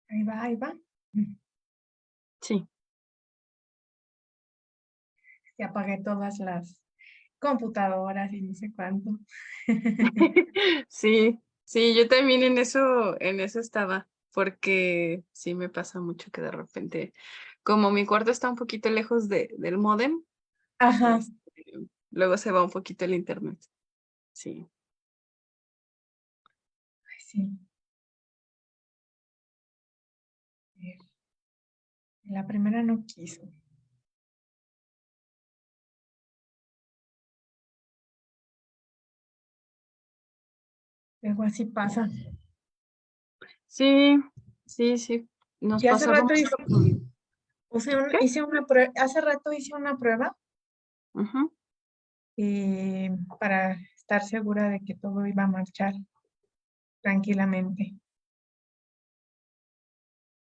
Ahí va, ahí va. Sí. Y apagué todas las computadoras y no sé cuánto. Sí, sí, yo también en eso estaba, porque sí me pasa mucho que de repente, como mi cuarto está un poquito lejos del módem, Ajá, este, luego se va un poquito el internet. Sí. ay, sí. A ver, la primera no quiso. Luego así pasa. Sí, sí, sí. Nos Y hace pasaba rato mucho hice, con... ¿Qué? hice una prueba, hace rato hice una prueba Ujú. para estar segura de que todo iba a marchar tranquilamente.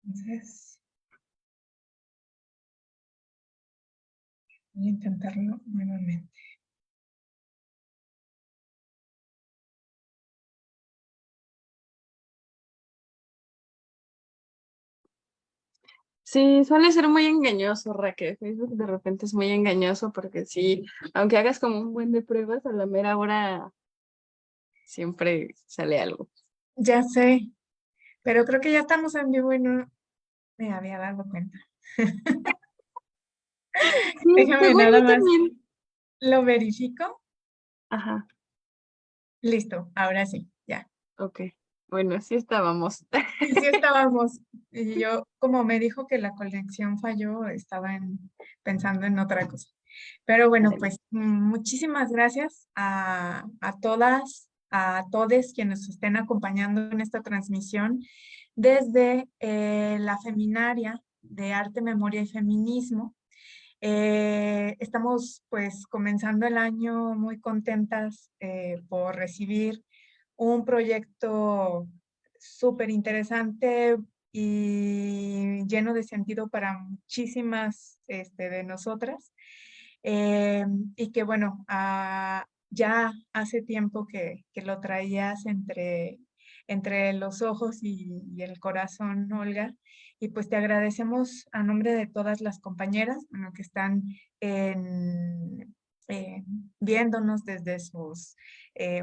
Entonces, voy a intentarlo nuevamente. Sí, suele ser muy engañoso, Raquel. Facebook de repente es muy engañoso porque sí, aunque hagas como un buen de pruebas, a la mera hora siempre sale algo. Ya sé, pero creo que ya estamos en vivo y no me había dado cuenta. Sí, Déjame según nada yo más, también. lo verifico. Ajá, Listo, ahora sí, ya. ok. Bueno, sí estábamos. Y sí estábamos, y yo, como me dijo que la conexión falló, pensando en otra cosa. Pero bueno, pues muchísimas gracias a todas, a todos quienes nos estén acompañando en esta transmisión desde la Feminaria de Arte, Memoria y Feminismo. Estamos pues comenzando el año muy contentas por recibir un proyecto súper interesante y lleno de sentido para muchísimas de nosotras. Eh, y que bueno, ya hace tiempo que lo traías entre los ojos y el corazón, Olga. Y pues te agradecemos a nombre de todas las compañeras, bueno, que están en, eh, viéndonos desde sus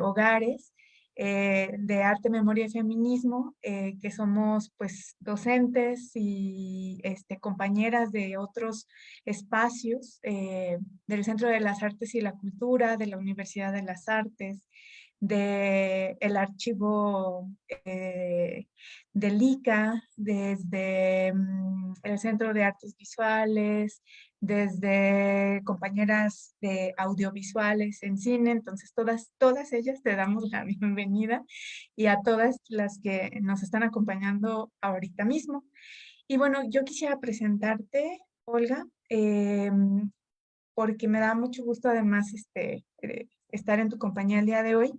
hogares, de Arte, Memoria y Feminismo, que somos pues docentes y compañeras de otros espacios del Centro de las Artes y la Cultura, de la Universidad de las Artes, del archivo del ICA, desde el Centro de Artes Visuales, desde compañeras de audiovisuales en cine. Entonces todas ellas te damos la bienvenida y a todas las que nos están acompañando ahorita mismo. Y bueno, yo quisiera presentarte, Olga, porque me da mucho gusto además estar en tu compañía el día de hoy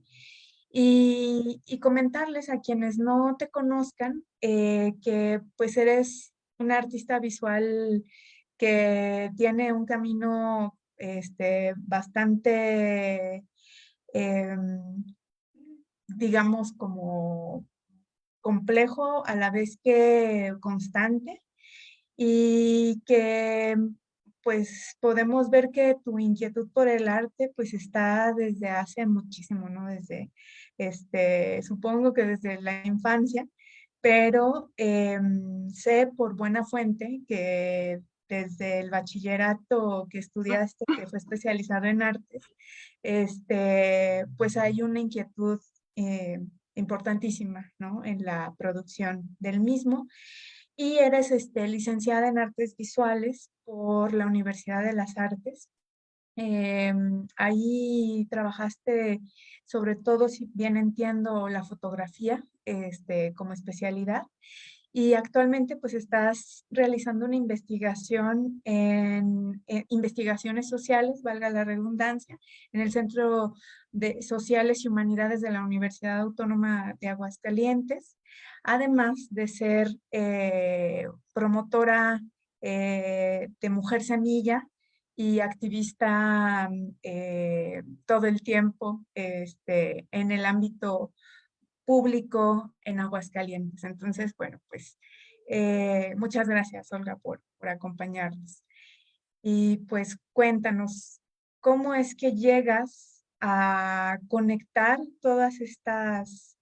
y comentarles a quienes no te conozcan que pues eres una artista visual que tiene un camino bastante, em, digamos, como complejo a la vez que constante y que pues podemos ver que tu inquietud por el arte pues está desde hace muchísimo, ¿no? Supongo que desde la infancia, pero sé por buena fuente que desde el bachillerato que estudiaste, que fue especializado en artes, pues hay una inquietud eh, importantísima, ¿no? En la producción del mismo y eres licenciada en artes visuales por la Universidad de las Artes. Ahí trabajaste sobre todo, si bien entiendo, la fotografía como especialidad y actualmente pues estás realizando una investigación en investigaciones sociales, valga la redundancia, en el Centro de Sociales y Humanidades de la Universidad Autónoma de Aguascalientes, además de ser promotora de Mujer Semilla y activista todo el tiempo en el ámbito público en Aguascalientes. Entonces, bueno, pues Muchas gracias, Olga, por acompañarnos. Y pues cuéntanos, ¿cómo es que llegas a conectar todas estas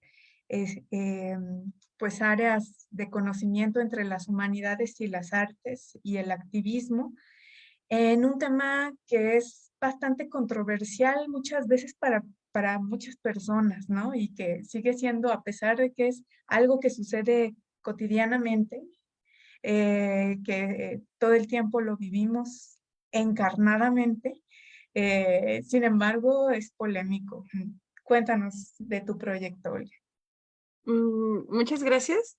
pues áreas de conocimiento entre las humanidades y las artes y el activismo en un tema que es bastante controversial muchas veces para muchas personas, ¿no? Y que sigue siendo, a pesar de que es algo que sucede cotidianamente, que todo el tiempo lo vivimos encarnadamente, sin embargo, es polémico. Cuéntanos de tu proyecto, Olga. Muchas gracias.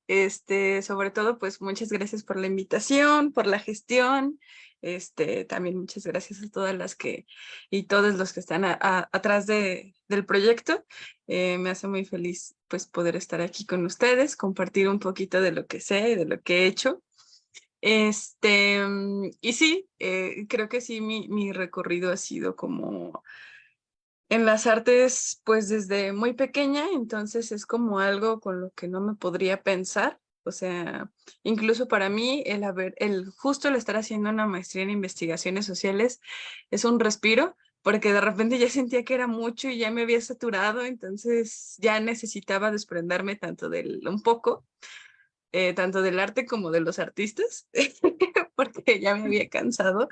Sobre todo, pues muchas gracias por la invitación, por la gestión. También muchas gracias a todas las que y todos los que están atrás del proyecto. Me hace muy feliz pues poder estar aquí con ustedes, compartir un poquito de lo que sé y de lo que he hecho. Y sí, creo que sí, mi recorrido ha sido como en las artes, pues desde muy pequeña, entonces es como algo con lo que no me podría pensar. O sea, incluso para mí justo el estar haciendo una maestría en investigaciones sociales es un respiro, porque de repente ya sentía que era mucho y ya me había saturado, entonces ya necesitaba desprenderme un poco, tanto del arte como de los artistas, porque ya me había cansado.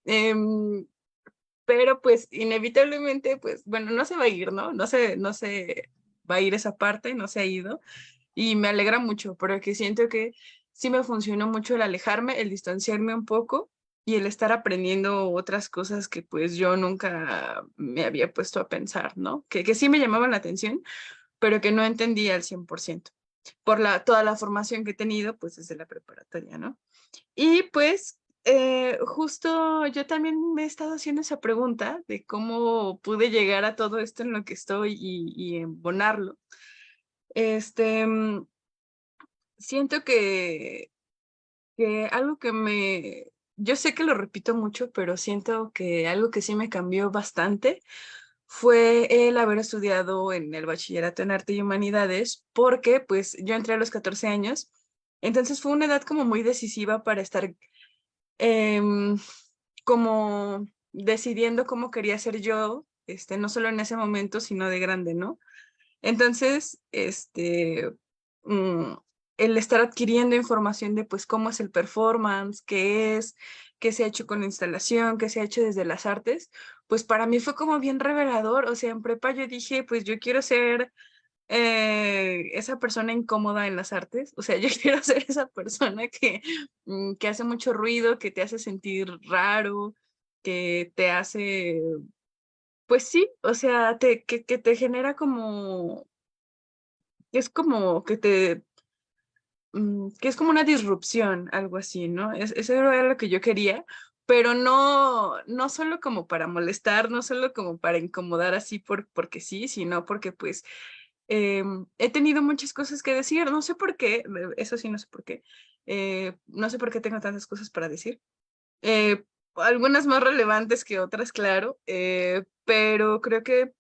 Em, pero pues inevitablemente, pues bueno, no se va a ir, ¿no? No se va a ir esa parte, no se ha ido y me alegra mucho porque siento que sí me funcionó mucho el alejarme, el distanciarme un poco y el estar aprendiendo otras cosas que pues yo nunca me había puesto a pensar, ¿no? Que sí me llamaban la atención, pero que no entendía al 100% por toda la formación que he tenido pues desde la preparatoria, ¿no? Y pues justo yo también me he estado haciendo esa pregunta de cómo pude llegar a todo esto en lo que estoy y embonarlo. Este, mm, Siento que algo yo sé que lo repito mucho, pero siento que algo que sí me cambió bastante fue el haber estudiado en el bachillerato en arte y humanidades, porque pues yo entré a los 14 años, entonces fue una edad como muy decisiva para estar em, como decidiendo cómo quería ser yo, no solo en ese momento, sino de grande, ¿no? Entonces, mm, el estar adquiriendo información de, pues, cómo es el performance, qué se ha hecho con la instalación, qué se ha hecho desde las artes, pues para mí fue como bien revelador. O sea, en prepa yo dije, pues yo quiero ser esa persona incómoda en las artes. O sea, yo quiero ser esa persona que hace mucho ruido, que te hace sentir raro, que te hace, pues sí, o sea, que te genera como, es como que es como una disrupción, algo así, ¿no? Eso era lo que yo quería, pero no solo como para molestar, no solo como para incomodar así porque sí, sino porque pues he tenido muchas cosas que decir, no sé por qué, eso sí, no sé por qué, no sé por qué tengo tantas cosas para decir, eh, algunas más relevantes que otras, claro, pero creo que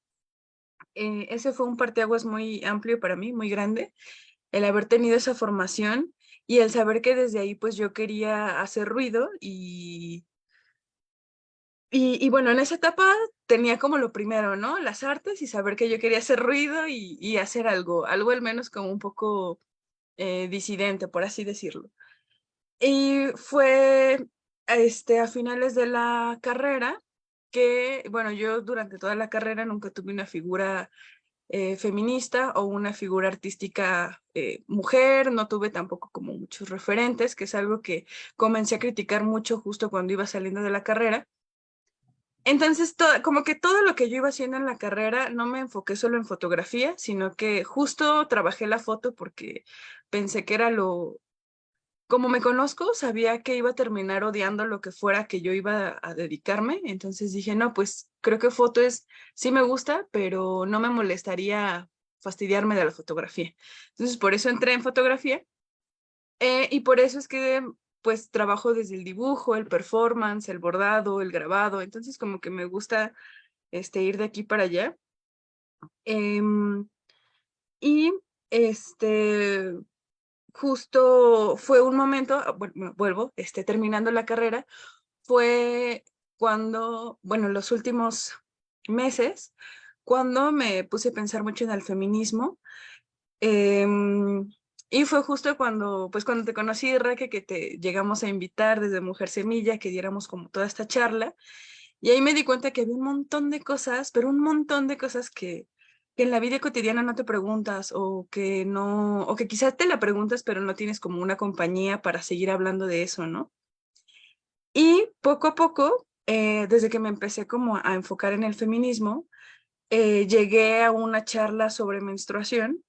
ese fue un parteaguas muy amplio para mí, muy grande, el haber tenido esa formación y el saber que desde ahí pues yo quería hacer ruido y bueno, en esa etapa tenía como lo primero, ¿no? Las artes y saber que yo quería hacer ruido y hacer algo al menos como un poco disidente, por así decirlo. Y fue a finales de la carrera que, bueno, yo durante toda la carrera nunca tuve una figura feminista o una figura artística mujer, no tuve tampoco como muchos referentes, que es algo que comencé a criticar mucho justo cuando iba saliendo de la carrera. Entonces, como que todo lo que yo iba haciendo en la carrera no me enfoqué solo en fotografía, sino que justo trabajé la foto porque pensé que era como me conozco, sabía que iba a terminar odiando lo que fuera que yo iba a dedicarme, entonces dije, no, pues creo que sí me gusta, pero no me molestaría fastidiarme de la fotografía. Entonces, por eso entré en fotografía y por eso es que pues trabajo desde el dibujo, el performance, el bordado, el grabado, entonces como que me gusta ir de aquí para allá. Em, y este, justo fue un momento, bueno, vuelvo, terminando la carrera, fue cuando, bueno, los últimos meses, cuando me puse a pensar mucho en el feminismo. Y fue justo cuando, pues cuando te conocí, Raque, que te llegamos a invitar desde Mujer Semilla, que diéramos como toda esta charla. Y ahí me di cuenta que había un montón de cosas, pero un montón de cosas que en la vida cotidiana no te preguntas o que no, o que quizás te la preguntas, pero no tienes como una compañía para seguir hablando de eso, ¿no? Y poco a poco, desde que me empecé como a enfocar en el feminismo, llegué a una charla sobre menstruación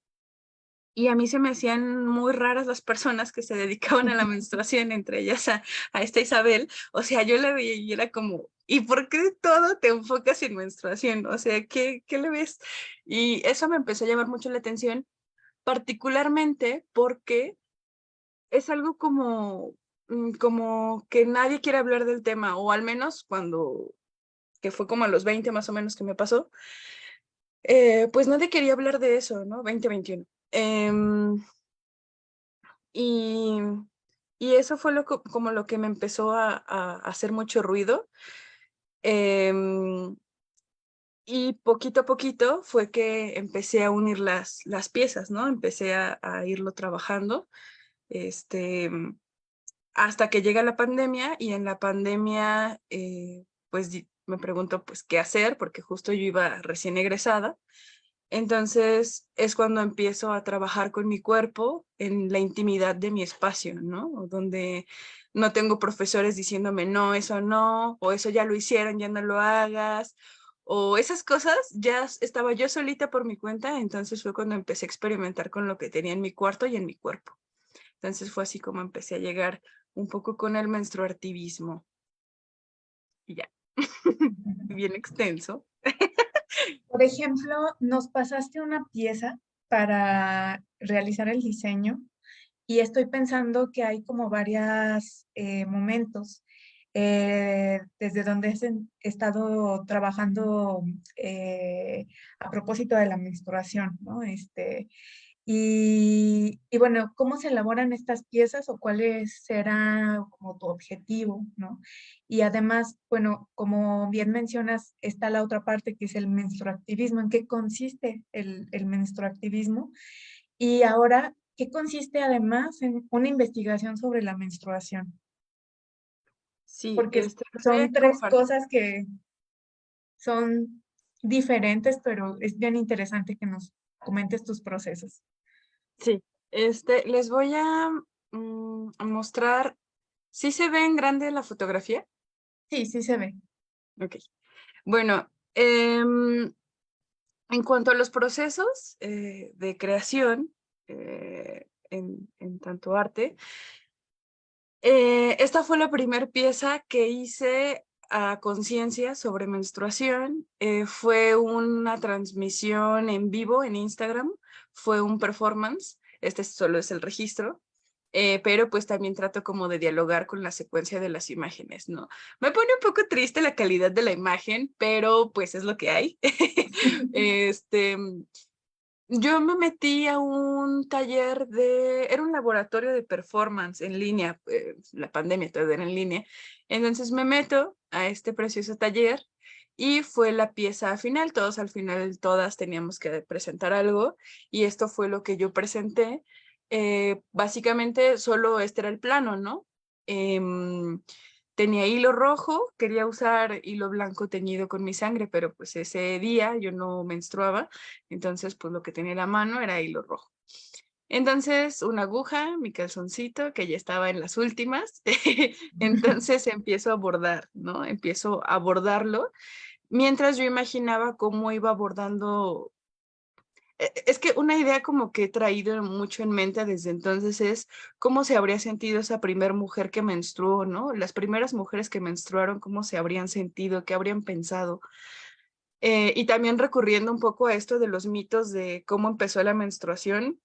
y a mí se me hacían muy raras las personas que se dedicaban a la menstruación, entre ellas a esta Isabel. O sea, yo la veía y era como, ¿y por qué de todo te enfocas en menstruación? O sea, ¿qué le ves? Y eso me empezó a llamar mucho la atención, particularmente porque es algo como, como que nadie quiere hablar del tema, o al menos cuando, que fue como a los 20 más o menos que me pasó, pues nadie quería hablar de eso, ¿no? 2021. Y, y eso fue como lo que me empezó a hacer mucho ruido. Em, y poquito a poquito fue que empecé a unir las piezas, ¿no? Empecé a irlo trabajando, este, hasta que llega la pandemia y en la pandemia, pues me pregunto, pues, ¿qué hacer? Porque justo yo iba recién egresada. Entonces es cuando empiezo a trabajar con mi cuerpo en la intimidad de mi espacio, ¿no? Donde no tengo profesores diciéndome, no, o eso ya lo hicieron, ya no lo hagas, o esas cosas, ya estaba yo solita por mi cuenta, entonces fue cuando empecé a experimentar con lo que tenía en mi cuarto y en mi cuerpo. Entonces fue así como empecé a llegar un poco con el menstruativismo. Y ya, bien extenso. Por ejemplo, nos pasaste una pieza para realizar el diseño y estoy pensando que hay como varios momentos desde donde he estado trabajando a propósito de la menstruación, ¿no? Y bueno, ¿cómo se elaboran estas piezas o cuál será como tu objetivo, ¿no? Y además, bueno, como bien mencionas, está la otra parte que es el menstruactivismo. ¿En qué consiste el menstruactivismo? Y ahora, ¿qué consiste además en una investigación sobre la menstruación? Sí, Porque les voy son a tres compartir. cosas que son diferentes, pero es bien interesante que nos comentes tus procesos. Sí, les voy a mostrar. ¿Sí se ve en grande la fotografía? Sí, sí se ve. Ok. Bueno, en cuanto a los procesos de creación en tanto arte, esta fue la primera pieza que hice a conciencia sobre menstruación. Fue una transmisión en vivo en Instagram, fue un performance, este solo es el registro, pero pues también trato como de dialogar con la secuencia de las imágenes, ¿no? Me pone un poco triste la calidad de la imagen, pero pues es lo que hay. Este, yo me metí a un taller era un laboratorio de performance en línea, la pandemia todo era en línea, entonces me meto a este precioso taller y fue la pieza final, todos al final, todas teníamos que presentar algo y esto fue lo que yo presenté. Básicamente solo este era el plano, ¿no? Em, Tenía hilo rojo, quería usar hilo blanco teñido con mi sangre, pero pues ese día yo no menstruaba, entonces pues lo que tenía en la mano era hilo rojo. Entonces, una aguja, mi calzoncito, que ya estaba en las últimas, entonces empiezo a bordar, ¿no? Empiezo a bordarlo, mientras yo imaginaba cómo iba abordando. Es que una idea como que he traído mucho en mente desde entonces es cómo se habría sentido esa primera mujer que menstruó, ¿no? Las primeras mujeres que menstruaron, cómo se habrían sentido, qué habrían pensado. Y también recurriendo un poco a esto de los mitos de cómo empezó la menstruación.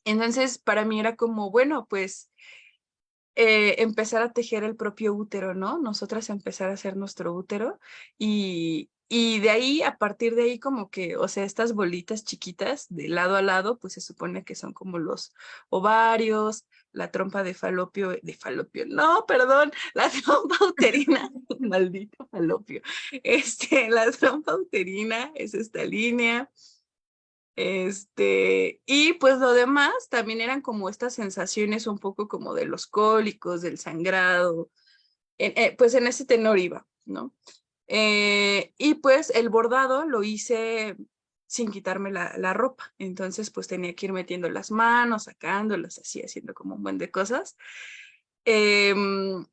Entonces, para mí era como, bueno, pues empezar a tejer el propio útero, ¿no? Nosotras empezar a hacer nuestro útero Y de ahí, a partir de ahí, como que, o sea, estas bolitas chiquitas de lado a lado, pues se supone que son como los ovarios, la trompa de falopio, no, perdón, la trompa uterina, maldito falopio. La trompa uterina es esta línea. Y pues lo demás también eran como estas sensaciones un poco como de los cólicos, del sangrado, pues en ese tenor iba, ¿no? Y pues el bordado lo hice sin quitarme la ropa, entonces pues tenía que ir metiendo las manos, sacándolas, así, haciendo como un buen de cosas. Em,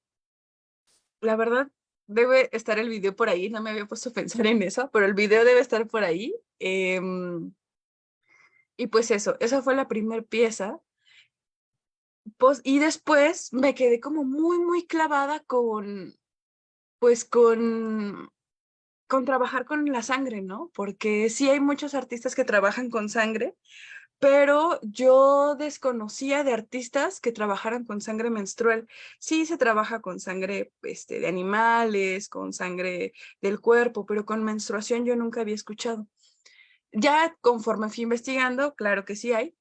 la verdad, debe estar el video por ahí, no me había puesto a pensar en eso, pero el video debe estar por ahí. Y pues eso, esa fue la primera pieza. Pues, y después me quedé como muy, muy clavada pues con trabajar con la sangre, ¿no? Porque sí hay muchos artistas que trabajan con sangre, pero yo desconocía de artistas que trabajaran con sangre menstrual. Sí se trabaja con sangre de animales, con sangre del cuerpo, pero con menstruación yo nunca había escuchado. Ya conforme fui investigando, claro que sí hay.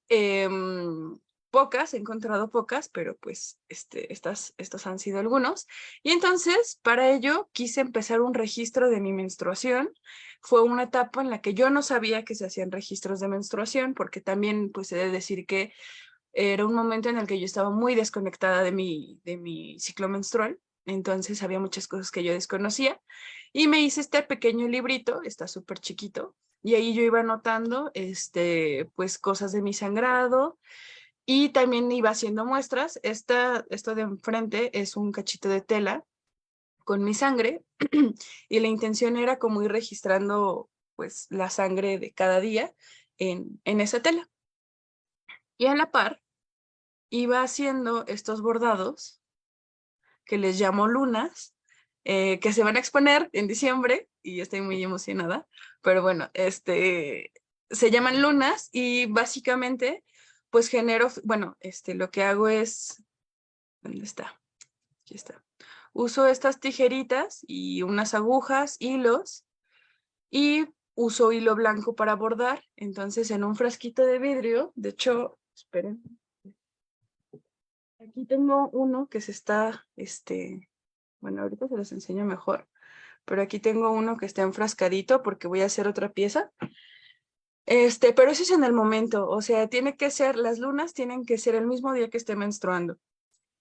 Em, Pocas, he encontrado pocas, pero pues estos han sido algunos. Y entonces, para ello, quise empezar un registro de mi menstruación. Fue una etapa en la que yo no sabía que se hacían registros de menstruación, porque también, pues, he de decir que era un momento en el que yo estaba muy desconectada de mi ciclo menstrual. Entonces, había muchas cosas que yo desconocía. Y me hice este pequeño librito, está súper chiquito, y ahí yo iba anotando, pues, cosas de mi sangrado, y también iba haciendo muestras. Esto de enfrente es un cachito de tela con mi sangre y la intención era como ir registrando pues la sangre de cada día en esa tela. Y a la par iba haciendo estos bordados que les llamo lunas, que se van a exponer en diciembre y estoy muy emocionada, pero bueno, se llaman lunas y básicamente pues genero, bueno, lo que hago es, ¿dónde está? Aquí está. Uso estas tijeritas y unas agujas, hilos, y uso hilo blanco para bordar. Entonces, en un frasquito de vidrio, de hecho, esperen, aquí tengo uno que se está, bueno, ahorita se los enseño mejor, pero aquí tengo uno que está enfrascadito porque voy a hacer otra pieza. Pero eso es en el momento, o sea, tiene que ser, las lunas tienen que ser el mismo día que esté menstruando.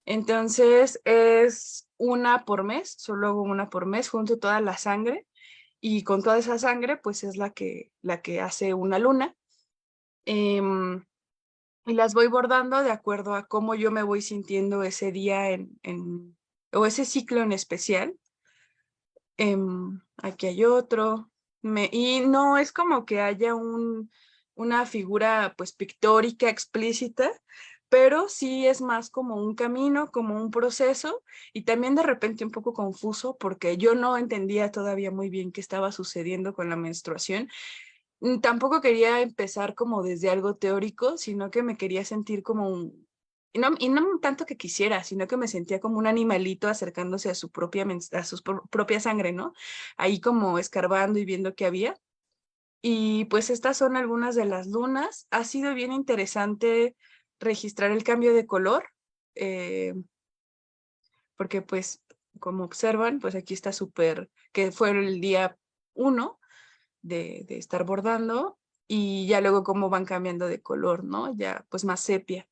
Entonces es una por mes, solo hago una por mes, junto toda la sangre y con toda esa sangre pues es la que hace una luna. Em, y las voy bordando de acuerdo a cómo yo me voy sintiendo ese día o ese ciclo en especial. Aquí hay otro. Y no es como que haya una figura pues pictórica explícita, pero sí es más como un camino, como un proceso y también de repente un poco confuso porque yo no entendía todavía muy bien qué estaba sucediendo con la menstruación. Tampoco quería empezar como desde algo teórico, sino que me quería sentir como y no tanto que quisiera, sino que me sentía como un animalito acercándose a su propia sangre, ¿no? Ahí como escarbando y viendo qué había. Y pues estas son algunas de las lunas. Ha sido bien interesante registrar el cambio de color, eh, porque pues como observan, pues aquí está súper, que fue el día 1 de estar bordando y ya luego cómo van cambiando de color, ¿no? Ya pues más sepia.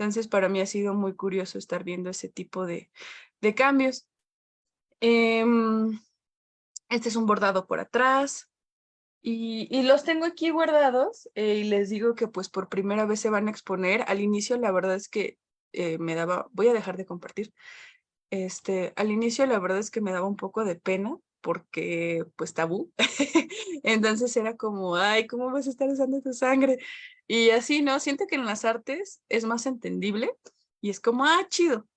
Entonces para mí ha sido muy curioso estar viendo ese tipo de cambios. Em, este es un bordado por atrás y los tengo aquí guardados y les digo que pues por primera vez se van a exponer. Al inicio la verdad es que voy a dejar de compartir. Al inicio la verdad es que me daba un poco de pena porque pues tabú. Entonces era como, ay, ¿cómo vas a estar usando tu sangre? Y así, ¿no? Siento que en las artes es más entendible y es como, ah, chido.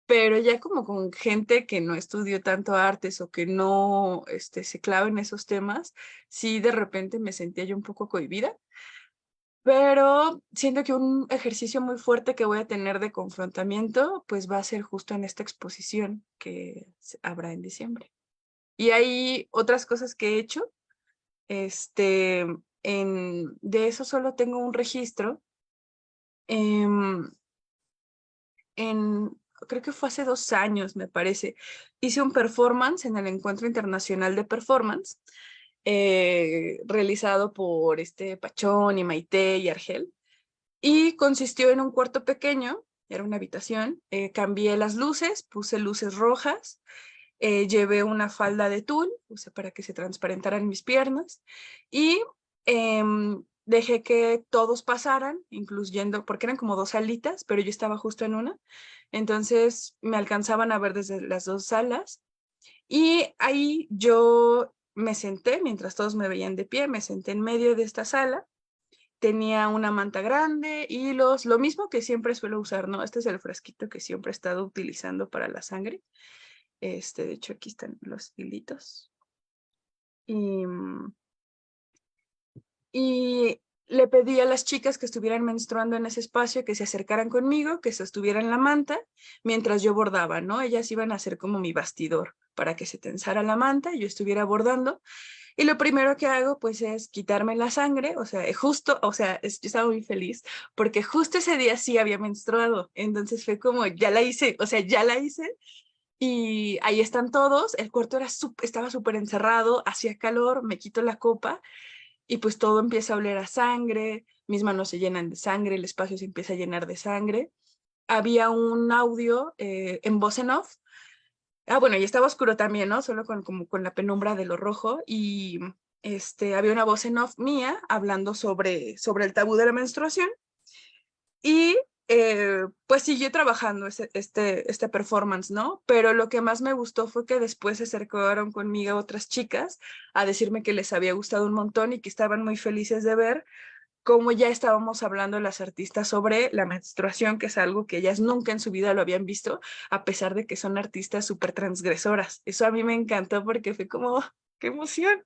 Pero ya como con gente que no estudió tanto artes o que no se clava en esos temas, sí de repente me sentía yo un poco cohibida. Pero siento que un ejercicio muy fuerte que voy a tener de confrontamiento, pues va a ser justo en esta exposición que habrá en diciembre. Y hay otras cosas que he hecho. De eso solo tengo un registro. em, en, Creo que fue hace 2 años, me parece. Hice un performance en el Encuentro Internacional de Performance, realizado por Pachón y Maite y Argel. Y consistió en un cuarto pequeño, era una habitación. Cambié las luces, puse luces rojas, llevé una falda de tul, puse para que se transparentaran mis piernas, y dejé que todos pasaran, incluyendo, porque eran como 2 salitas, pero yo estaba justo en una, entonces me alcanzaban a ver desde las 2 salas, y ahí yo me senté, mientras todos me veían de pie, me senté en medio de esta sala. Tenía una manta grande, hilos, lo mismo que siempre suelo usar, ¿no? Este es el frasquito que siempre he estado utilizando para la sangre. De hecho, aquí están los hilitos. Y, y le pedí a las chicas que estuvieran menstruando en ese espacio que se acercaran conmigo, que sostuvieran la manta mientras yo bordaba, ¿no? Ellas iban a hacer como mi bastidor para que se tensara la manta y yo estuviera bordando. Y lo primero que hago, pues, es quitarme la sangre, o sea, justo, o sea, yo estaba muy feliz porque justo ese día sí había menstruado. Entonces fue como, ya la hice, o sea, ya la hice. Y ahí están todos, el cuarto estaba súper encerrado, hacía calor, me quito la copa y pues todo empieza a oler a sangre, mis manos se llenan de sangre, el espacio se empieza a llenar de sangre. Había un audio en voz en off. Bueno, y estaba oscuro también, ¿no? Solo como con la penumbra de lo rojo, y había una voz en off mía hablando sobre el tabú de la menstruación. Y pues siguió trabajando este performance, ¿no? Pero lo que más me gustó fue que después se acercaron conmigo otras chicas a decirme que les había gustado un montón y que estaban muy felices de ver cómo ya estábamos hablando las artistas sobre la menstruación, que es algo que ellas nunca en su vida lo habían visto, a pesar de que son artistas súper transgresoras. Eso a mí me encantó porque fue como, ¡oh, qué emoción!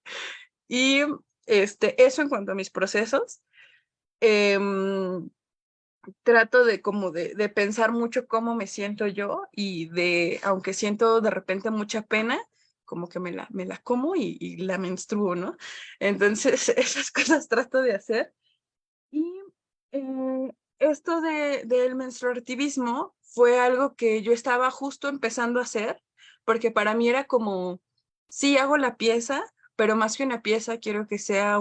Y eso en cuanto a mis procesos. Em, Trato de como de pensar mucho cómo me siento yo, y aunque siento de repente mucha pena, como que me la como y la menstruo, ¿no? Entonces, esas cosas trato de hacer. Y esto del menstruativismo fue algo que yo estaba justo empezando a hacer, porque para mí era como, sí hago la pieza, pero más que una pieza quiero que sea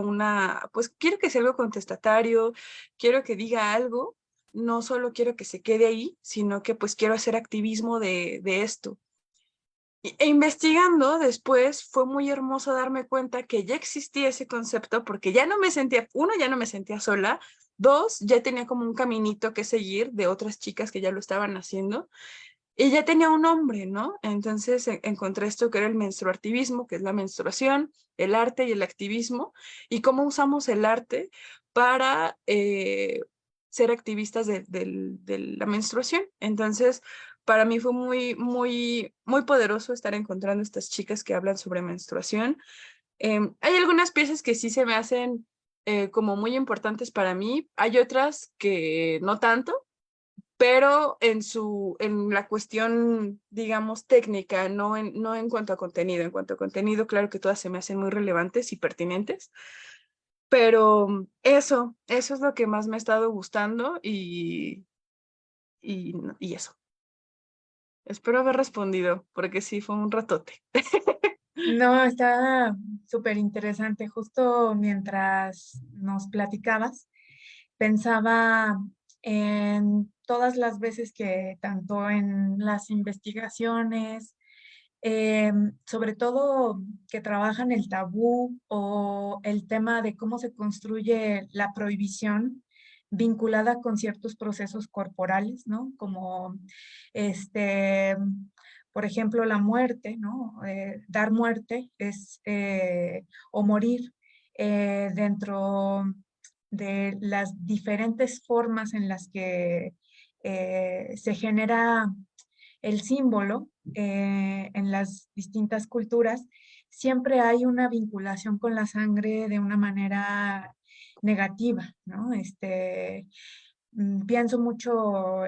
pues quiero que sea algo contestatario, quiero que diga algo, no solo quiero que se quede ahí, sino que pues quiero hacer activismo de esto. E investigando después fue muy hermoso darme cuenta que ya existía ese concepto, porque ya no me sentía, uno, ya no me sentía sola, dos, ya tenía como un caminito que seguir de otras chicas que ya lo estaban haciendo, y ya tenía un nombre, ¿no? Entonces encontré esto que era el menstruativismo, que es la menstruación, el arte y el activismo, y cómo usamos el arte para ser activistas de la menstruación. Entonces, para mí fue muy, muy, muy poderoso estar encontrando estas chicas que hablan sobre menstruación. Hay algunas piezas que sí se me hacen como muy importantes para mí, hay otras que no tanto, pero en la cuestión, digamos, técnica, no en cuanto a contenido. En cuanto a contenido, claro que todas se me hacen muy relevantes y pertinentes, pero eso es lo que más me ha estado gustando, y eso. Espero haber respondido, porque sí, fue un ratote. No, está súper interesante. Justo mientras nos platicabas, pensaba en todas las veces que tanto en las investigaciones, sobre todo que trabajan el tabú o el tema de cómo se construye la prohibición vinculada con ciertos procesos corporales, ¿no? Como este, por ejemplo, la muerte, ¿no? Dar muerte es, o morir dentro de las diferentes formas en las que se genera el símbolo en las distintas culturas, siempre hay una vinculación con la sangre de una manera negativa, ¿no? Pienso mucho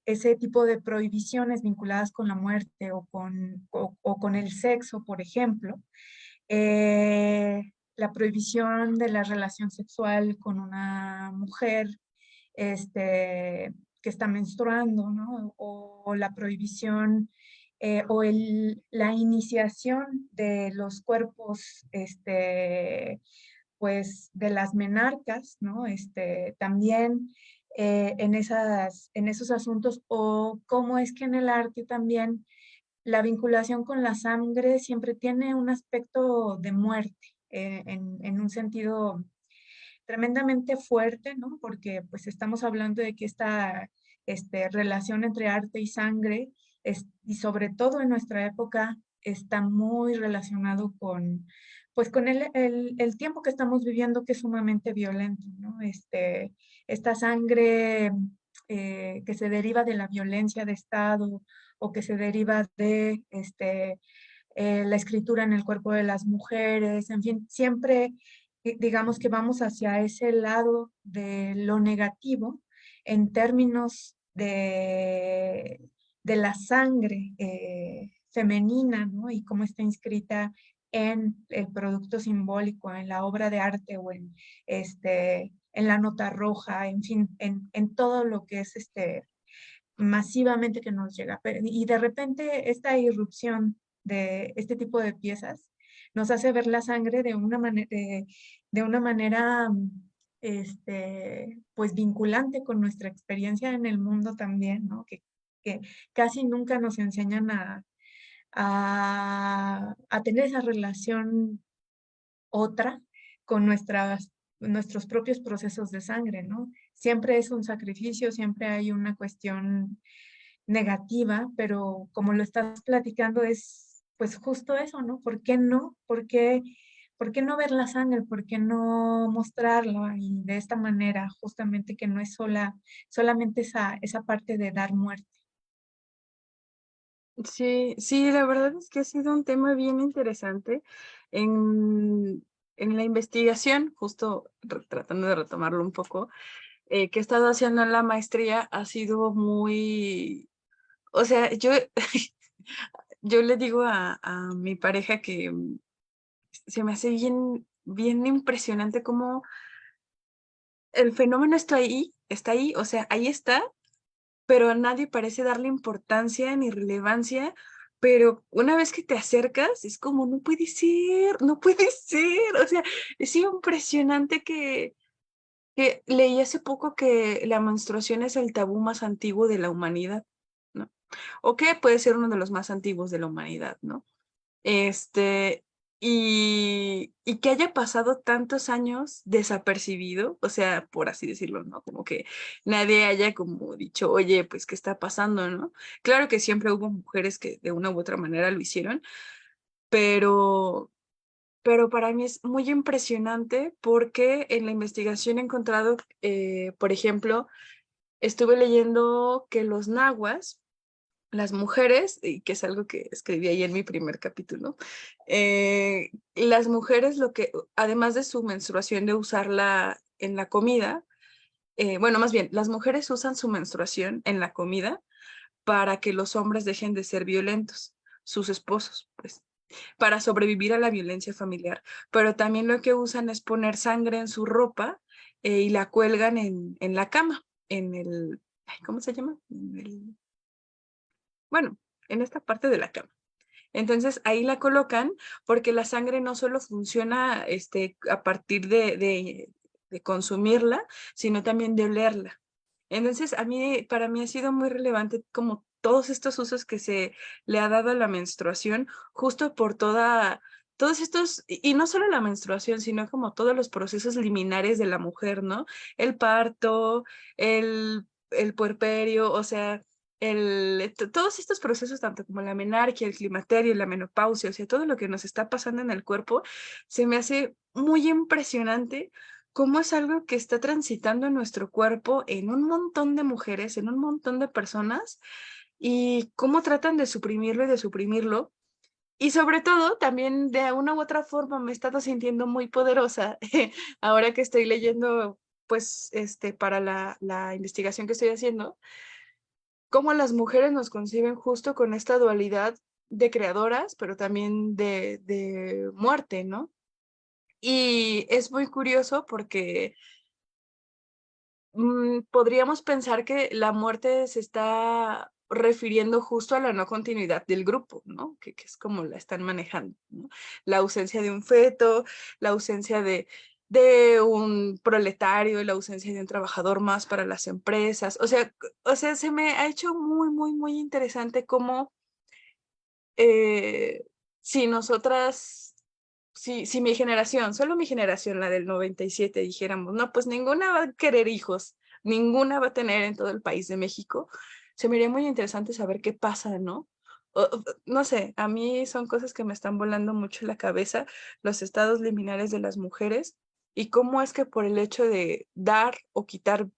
ese tipo de prohibiciones vinculadas con la muerte o con el sexo, por ejemplo, la prohibición de la relación sexual con una mujer que está menstruando, ¿no? O la prohibición la iniciación de los cuerpos, pues, de las menarcas, ¿no? También en esos asuntos, o cómo es que en el arte también la vinculación con la sangre siempre tiene un aspecto de muerte, en un sentido tremendamente fuerte, ¿no? Porque pues estamos hablando de que esta relación entre arte y sangre, y sobre todo en nuestra época, está muy relacionado con, pues con el tiempo que estamos viviendo, que es sumamente violento, ¿no? Esta sangre que se deriva de la violencia de Estado o que se deriva de la escritura en el cuerpo de las mujeres, en fin, siempre digamos que vamos hacia ese lado de lo negativo en términos de la sangre femenina, ¿no? Y cómo está inscrita en el producto simbólico, en la obra de arte o en la nota roja, en fin, en todo lo que es masivamente que nos llega. Y de repente esta irrupción de este tipo de piezas nos hace ver la sangre de una manera pues vinculante con nuestra experiencia en el mundo también, ¿no? Que casi nunca nos enseñan a tener esa relación otra con nuestros propios procesos de sangre, ¿no? Siempre es un sacrificio, siempre hay una cuestión negativa, pero como lo estás platicando es pues justo eso, ¿no? ¿Por qué no? ¿Por qué no ver la sangre? ¿Por qué no mostrarla? Y de esta manera, justamente que no es solamente esa parte de dar muerte. Sí, sí, la verdad es que ha sido un tema bien interesante. En la investigación, justo tratando de retomarlo un poco, que he estado haciendo en la maestría, ha sido muy, o sea, yo le digo a mi pareja que se me hace bien, bien impresionante cómo el fenómeno está ahí, o sea, ahí está, pero nadie parece darle importancia ni relevancia, pero una vez que te acercas, es como, no puede ser, no puede ser, o sea, es impresionante que leí hace poco que la menstruación es el tabú más antiguo de la humanidad, ¿no? O que puede ser uno de los más antiguos de la humanidad, ¿no? Este, y que haya pasado tantos años desapercibido, o sea, por así decirlo, ¿no? Como que nadie haya como dicho, oye, pues, ¿qué está pasando, no? Claro que siempre hubo mujeres que de una u otra manera lo hicieron, pero, pero para mí es muy impresionante porque en la investigación he encontrado, por ejemplo, estuve leyendo que los nahuas, las mujeres, y que es algo que escribí ahí en mi primer capítulo, las mujeres lo que, además de su menstruación de usarla en la comida, bueno, más bien, las mujeres usan su menstruación en la comida para que los hombres dejen de ser violentos, sus esposos, pues, para sobrevivir a la violencia familiar. Pero también lo que usan es poner sangre en su ropa y la cuelgan en la cama, en el, ay, ¿cómo se llama? Bueno, en esta parte de la cama. Entonces ahí la colocan porque la sangre no solo funciona a partir de consumirla, sino también de olerla. Entonces para mí ha sido muy relevante como todos estos usos que se le ha dado a la menstruación, justo por todos estos, y no solo la menstruación, sino como todos los procesos liminares de la mujer, ¿no? El parto, el puerperio, o sea todos estos procesos, tanto como la menarquia, el climaterio, la menopausia, o sea, todo lo que nos está pasando en el cuerpo, se me hace muy impresionante cómo es algo que está transitando en nuestro cuerpo en un montón de mujeres, en un montón de personas, y cómo tratan de suprimirlo y de suprimirlo. Y sobre todo, también de una u otra forma me he estado sintiendo muy poderosa ahora que estoy leyendo, pues, para la investigación que estoy haciendo cómo las mujeres nos conciben justo con esta dualidad de creadoras, pero también de muerte, ¿no? Y es muy curioso porque podríamos pensar que la muerte se está refiriendo justo a la no continuidad del grupo, ¿no? Que es como la están manejando, ¿no? La ausencia de un feto, la ausencia de un proletario, la ausencia de un trabajador más para las empresas. O sea, se me ha hecho muy, muy, muy interesante cómo eh, si nosotras, si mi generación, solo mi generación, la del 97, dijéramos, no, pues ninguna va a querer hijos, ninguna va a tener en todo el país de México, se me haría muy interesante saber qué pasa, ¿no? No sé, a mí son cosas que me están volando mucho la cabeza, los estados liminales de las mujeres y cómo es que por el hecho de dar o quitar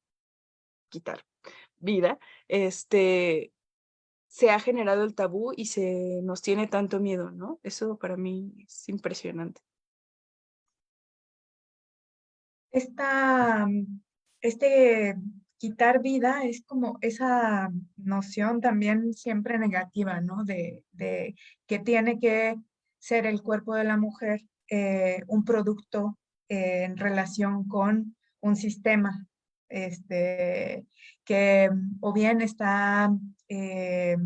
vida, se ha generado el tabú y se nos tiene tanto miedo, ¿no? Eso para mí es impresionante. Esta, este quitar vida es como esa noción también siempre negativa, ¿no? De que tiene que ser el cuerpo de la mujer un producto en relación con un sistema, que o bien está eh,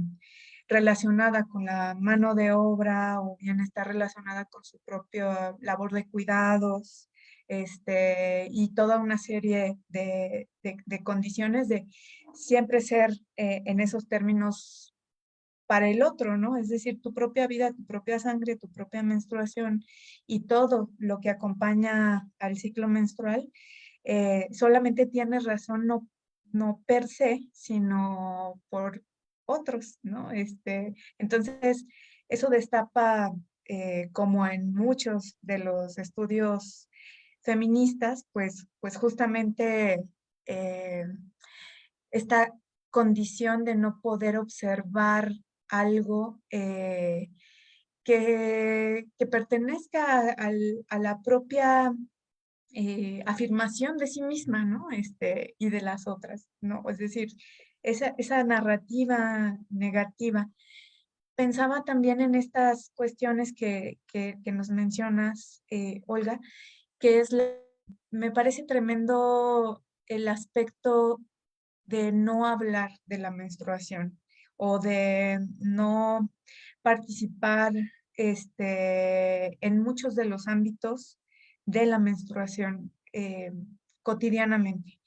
relacionada con la mano de obra o bien está relacionada con su propia labor de cuidados, y toda una serie de condiciones de siempre ser en esos términos para el otro, ¿no? Es decir, tu propia vida, tu propia sangre, tu propia menstruación y todo lo que acompaña al ciclo menstrual, solamente tienes razón no per se, sino por otros, ¿no? Entonces, eso destapa, como en muchos de los estudios feministas, pues justamente eh, esta condición de no poder observar algo que pertenezca a la propia afirmación de sí misma, ¿no? Y de las otras, ¿no? Es decir, esa narrativa negativa. Pensaba también en estas cuestiones que nos mencionas, Olga, que me parece tremendo el aspecto de no hablar de la menstruación o de no participar en muchos de los ámbitos de la menstruación cotidianamente.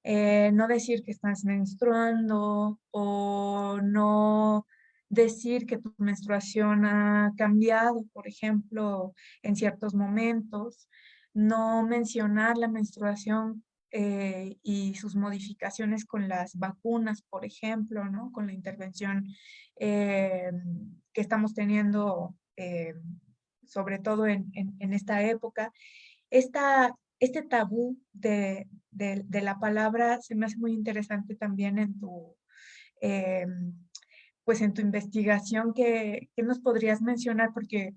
No decir que estás menstruando o no decir que tu menstruación ha cambiado, por ejemplo, en ciertos momentos, no mencionar la menstruación y sus modificaciones con las vacunas, por ejemplo, ¿no? Con la intervención eh, que estamos teniendo, sobre todo en esta época. Este tabú de la palabra se me hace muy interesante también eh, pues en tu investigación que nos podrías mencionar, porque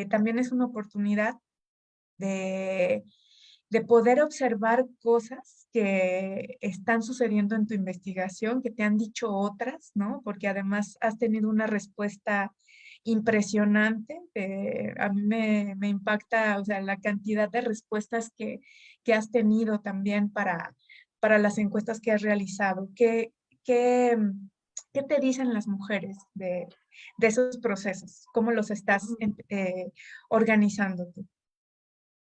también es una oportunidad de, de poder observar cosas que están sucediendo en tu investigación, que te han dicho otras, ¿no? Porque además has tenido una respuesta impresionante. A mí me impacta, o sea, la cantidad de respuestas que has tenido también para las encuestas que has realizado. Qué, qué te dicen las mujeres de esos procesos? ¿Cómo los estás organizando tú?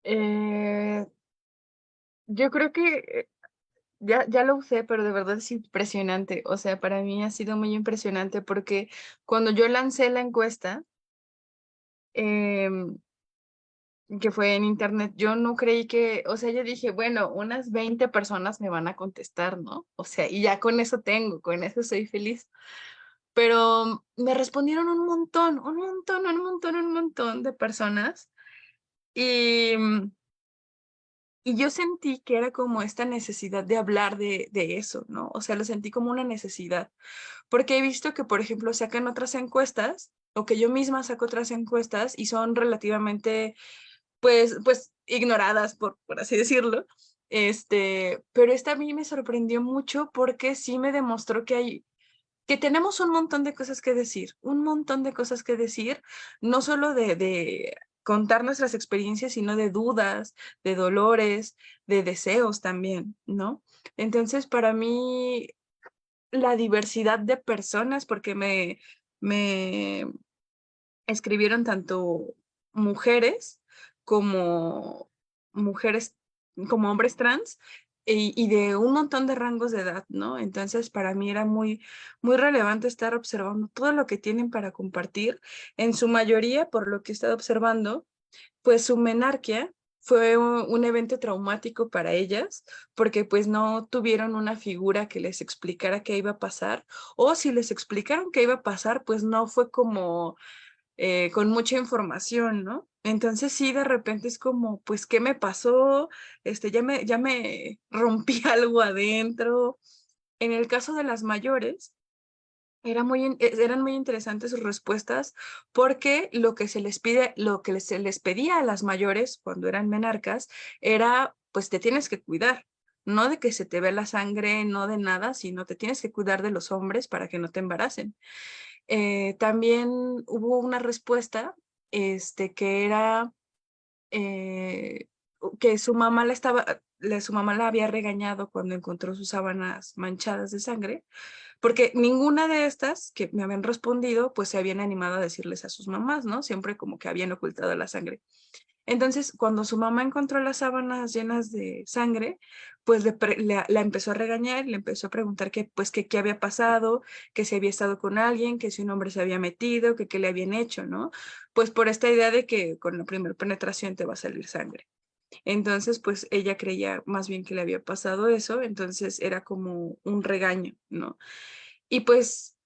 Eh, yo creo que ya lo usé, pero de verdad es impresionante. O sea, para mí ha sido muy impresionante porque cuando yo lancé la encuesta, em, que fue en internet, yo no creí que, o sea, yo dije, bueno, unas 20 personas me van a contestar, ¿no? O sea, y ya con eso tengo, con eso soy feliz. Pero me respondieron un montón, un montón, un montón, un montón de personas. Y, y yo sentí que era como esta necesidad de hablar de eso, ¿no? O sea, lo sentí como una necesidad, porque he visto que, por ejemplo, sacan otras encuestas o que yo misma saco otras encuestas y son relativamente, pues ignoradas, por así decirlo. Pero esta a mí me sorprendió mucho porque sí me demostró que hay que tenemos un montón de cosas que decir, un montón de cosas que decir, no solo de contar nuestras experiencias, sino de dudas, de dolores, de deseos también, ¿no? Entonces, para mí, la diversidad de personas, porque me escribieron tanto mujeres como mujeres, como hombres trans y de un montón de rangos de edad, ¿no? Entonces, para mí era muy relevante estar observando todo lo que tienen para compartir. En su mayoría, por lo que he estado observando, pues su menarquia fue un evento traumático para ellas, porque pues no tuvieron una figura que les explicara qué iba a pasar, o si les explicaron qué iba a pasar, pues no fue como con mucha información, ¿no? Entonces sí, de repente es como, pues, ¿qué me pasó? Ya me rompí algo adentro. En el caso de las mayores, eran muy interesantes sus respuestas porque lo que se les pide, lo que se les pedía a las mayores cuando eran menarcas era, pues te tienes que cuidar, no de que se te ve la sangre, no de nada, sino te tienes que cuidar de los hombres para que no te embaracen. También hubo una respuesta, que era eh, que su mamá la había regañado cuando encontró sus sábanas manchadas de sangre, porque ninguna de estas que me habían respondido, pues se habían animado a decirles a sus mamás, ¿no? Siempre como que habían ocultado la sangre. Entonces, cuando su mamá encontró las sábanas llenas de sangre, pues la empezó a regañar, le empezó a preguntar pues, qué había pasado, que si había estado con alguien, que si un hombre se había metido, que qué le habían hecho, ¿no? Pues por esta idea de que con la primera penetración te va a salir sangre. Entonces, pues ella creía más bien que le había pasado eso, entonces era como un regaño, ¿no? Y pues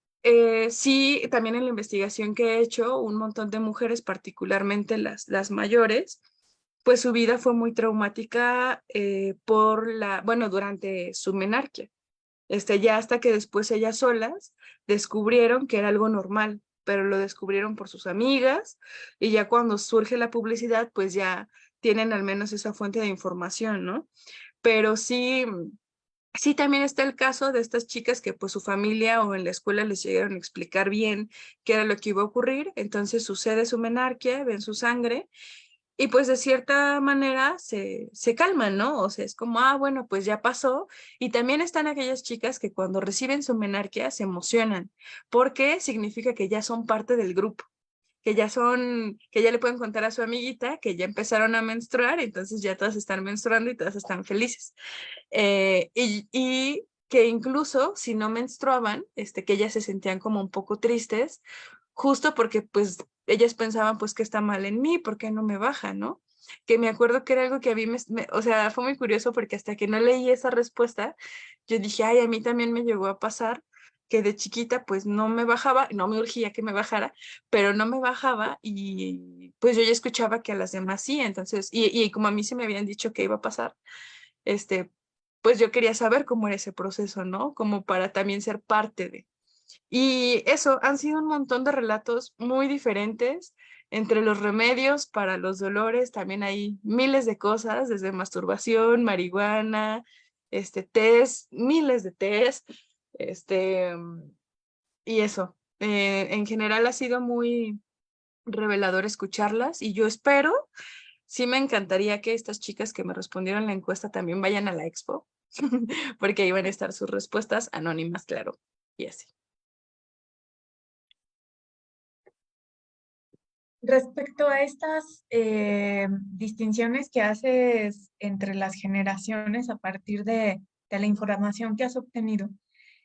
sí, también en la investigación que he hecho, un montón de mujeres, particularmente las mayores, pues su vida fue muy traumática bueno, durante su menarquia. Ya hasta que después ellas solas descubrieron que era algo normal, pero lo descubrieron por sus amigas y ya cuando surge la publicidad, pues ya tienen al menos esa fuente de información, ¿no? Pero sí, sí, también está el caso de estas chicas que pues su familia o en la escuela les llegaron a explicar bien qué era lo que iba a ocurrir, entonces sucede su menarquia, ven su sangre y pues de cierta manera se calman, ¿no? O sea, es como, ah, bueno, pues ya pasó. Y también están aquellas chicas que cuando reciben su menarquia se emocionan porque significa que ya son parte del grupo, que ya le pueden contar a su amiguita que ya empezaron a menstruar, entonces ya todas están menstruando y todas están felices. Y que incluso si no menstruaban, que ellas se sentían como un poco tristes, justo porque pues ellas pensaban pues que está mal en mí, ¿por qué no me baja, no? Que me acuerdo que era algo que a mí o sea, fue muy curioso porque hasta que no leí esa respuesta, yo dije, ay, a mí también me llegó a pasar que de chiquita pues no me bajaba, no me urgía que me bajara, pero no me bajaba y pues yo ya escuchaba que a las demás sí, entonces, y como a mí se me habían dicho que iba a pasar, este, pues yo quería saber cómo era ese proceso, ¿no? Como para también ser parte de. Y eso, han sido un montón de relatos muy diferentes. Entre los remedios para los dolores, también hay miles de cosas, desde masturbación, marihuana, test, miles de test, y eso. En general ha sido muy revelador escucharlas y yo espero, sí me encantaría que estas chicas que me respondieron la encuesta también vayan a la expo, porque ahí van a estar sus respuestas anónimas, claro, y así. Respecto a estas distinciones que haces entre las generaciones a partir de la información que has obtenido,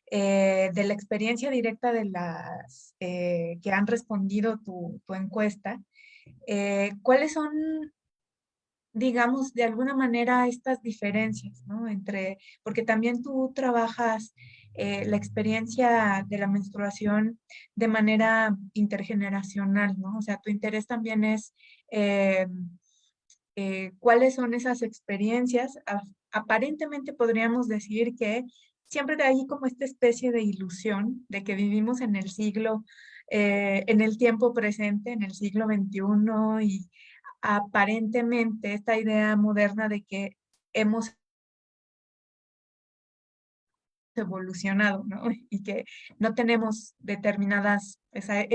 de la experiencia directa de las que han respondido tu encuesta, ¿cuáles son, digamos, de alguna manera estas diferencias, ¿no? Porque también tú trabajas la experiencia de la menstruación de manera intergeneracional, ¿no? O sea, tu interés también es eh, cuáles son esas experiencias. Aparentemente podríamos decir que siempre hay como esta especie de ilusión de que vivimos en el siglo, en el tiempo presente, en el siglo XXI y aparentemente esta idea moderna de que hemos evolucionado, ¿no? Y que no tenemos determinadas, que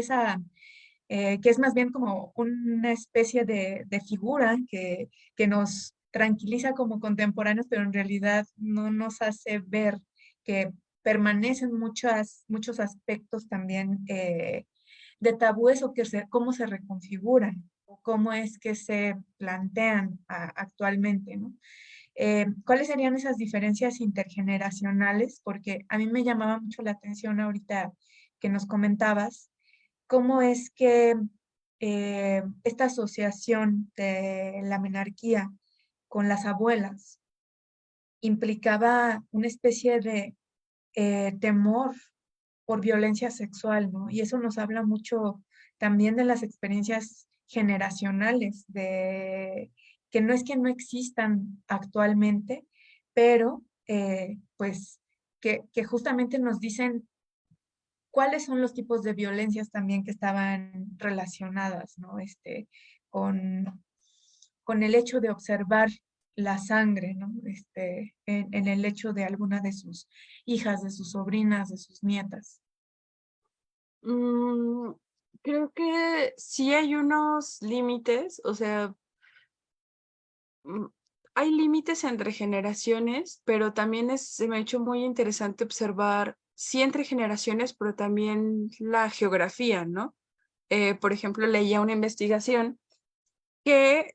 es más bien como una especie de figura que nos tranquiliza como contemporáneos, pero en realidad no nos hace ver que permanecen muchos aspectos también de tabúes o cómo se reconfiguran o cómo es que se plantean actualmente, ¿no? ¿Cuáles serían esas diferencias intergeneracionales? Porque a mí me llamaba mucho la atención ahorita que nos comentabas cómo es que esta asociación de la menarquía con las abuelas implicaba una especie de temor por violencia sexual, ¿no? Y eso nos habla mucho también de las experiencias generacionales, de que no es que no existan actualmente, pero pues que justamente nos dicen cuáles son los tipos de violencias también que estaban relacionadas, ¿no? Con, con el hecho de observar la sangre, ¿no? En el hecho de alguna de sus hijas, de sus sobrinas, de sus nietas. Mm, creo que sí hay unos límites, o sea, mm, hay límites entre generaciones, pero también se me ha hecho muy interesante observar, sí entre generaciones, pero también la geografía, ¿no? Por ejemplo, leía una investigación que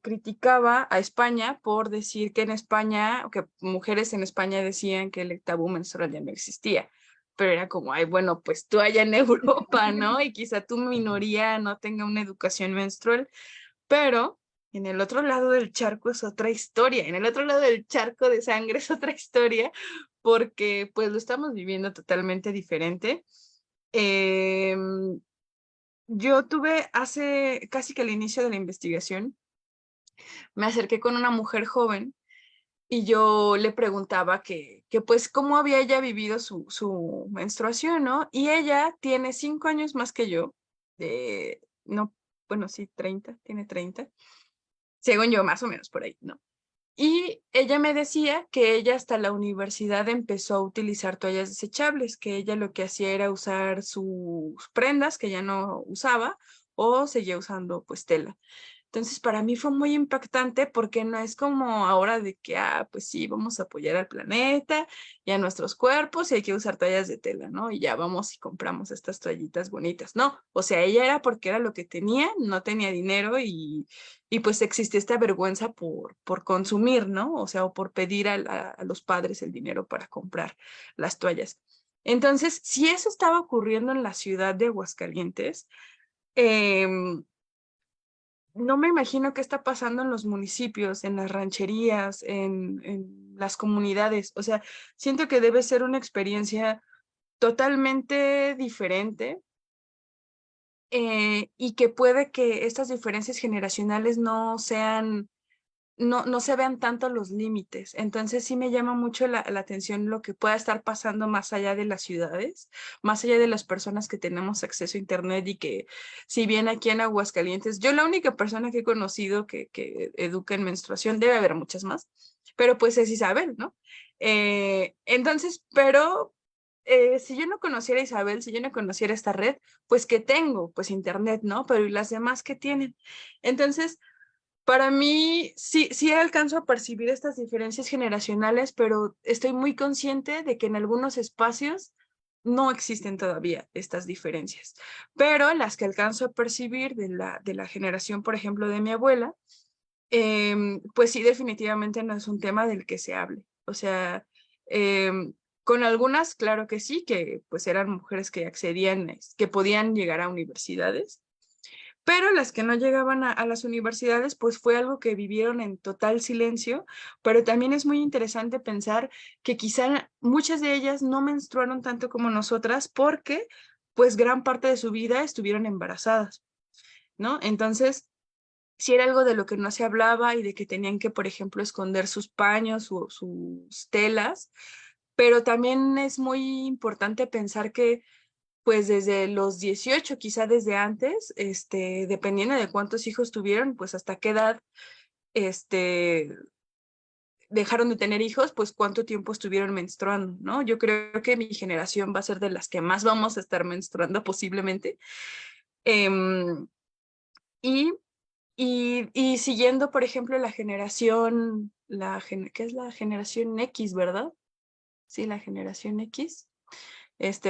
criticaba a España por decir que en España, o que mujeres en España decían que el tabú menstrual ya no existía. Pero era como, ay, bueno, pues tú allá en Europa, ¿no? Y quizá tu minoría no tenga una educación menstrual, pero en el otro lado del charco es otra historia, en el otro lado del charco de sangre es otra historia, porque pues lo estamos viviendo totalmente diferente. Yo tuve hace casi que al inicio de la investigación, me acerqué con una mujer joven y yo le preguntaba que pues cómo había ella vivido su menstruación, ¿no? Y ella tiene 5 años más que yo, no, bueno, sí, 30, tiene 30, según yo, más o menos por ahí, ¿no? Y ella me decía que ella hasta la universidad empezó a utilizar toallas desechables, que ella lo que hacía era usar sus prendas que ya no usaba o seguía usando pues tela. Entonces, para mí fue muy impactante porque no es como ahora de que, pues sí, vamos a apoyar al planeta y a nuestros cuerpos y hay que usar toallas de tela, ¿no? Y ya vamos y compramos estas toallitas bonitas. No, o sea, ella era porque era lo que tenía, no tenía dinero y pues existía esta vergüenza por consumir, ¿no? O sea, o por pedir a los padres el dinero para comprar las toallas. Entonces, si eso estaba ocurriendo en la ciudad de Aguascalientes, no me imagino qué está pasando en los municipios, en las rancherías, en las comunidades. O sea, siento que debe ser una experiencia totalmente diferente y que puede que estas diferencias generacionales no se vean tanto los límites. Entonces sí me llama mucho la atención lo que pueda estar pasando más allá de las ciudades, más allá de las personas que tenemos acceso a Internet y que si bien aquí en Aguascalientes, yo la única persona que he conocido que educa en menstruación, debe haber muchas más, pero pues es Isabel, ¿no? Entonces, pero... si yo no conociera a Isabel, si yo no conociera esta red, pues ¿qué tengo? Pues Internet, ¿no? Pero ¿y las demás qué tienen? Entonces, para mí, sí, sí alcanzo a percibir estas diferencias generacionales, pero estoy muy consciente de que en algunos espacios no existen todavía estas diferencias. Pero las que alcanzo a percibir de la generación, por ejemplo, de mi abuela, pues sí, definitivamente no es un tema del que se hable. O sea, con algunas, claro que sí, que pues eran mujeres que accedían, que podían llegar a universidades, pero las que no llegaban a las universidades, pues fue algo que vivieron en total silencio, pero también es muy interesante pensar que quizá muchas de ellas no menstruaron tanto como nosotras porque pues gran parte de su vida estuvieron embarazadas, ¿no? Entonces, si era algo de lo que no se hablaba y de que tenían que, por ejemplo, esconder sus paños o sus telas, pero también es muy importante pensar que pues desde los 18, quizá desde antes, dependiendo de cuántos hijos tuvieron, pues hasta qué edad, este, dejaron de tener hijos, pues cuánto tiempo estuvieron menstruando, ¿no? Yo creo que mi generación va a ser de las que más vamos a estar menstruando posiblemente. Em, y, y siguiendo, por ejemplo, la generación, ¿qué es la generación X, verdad? Sí, la generación X.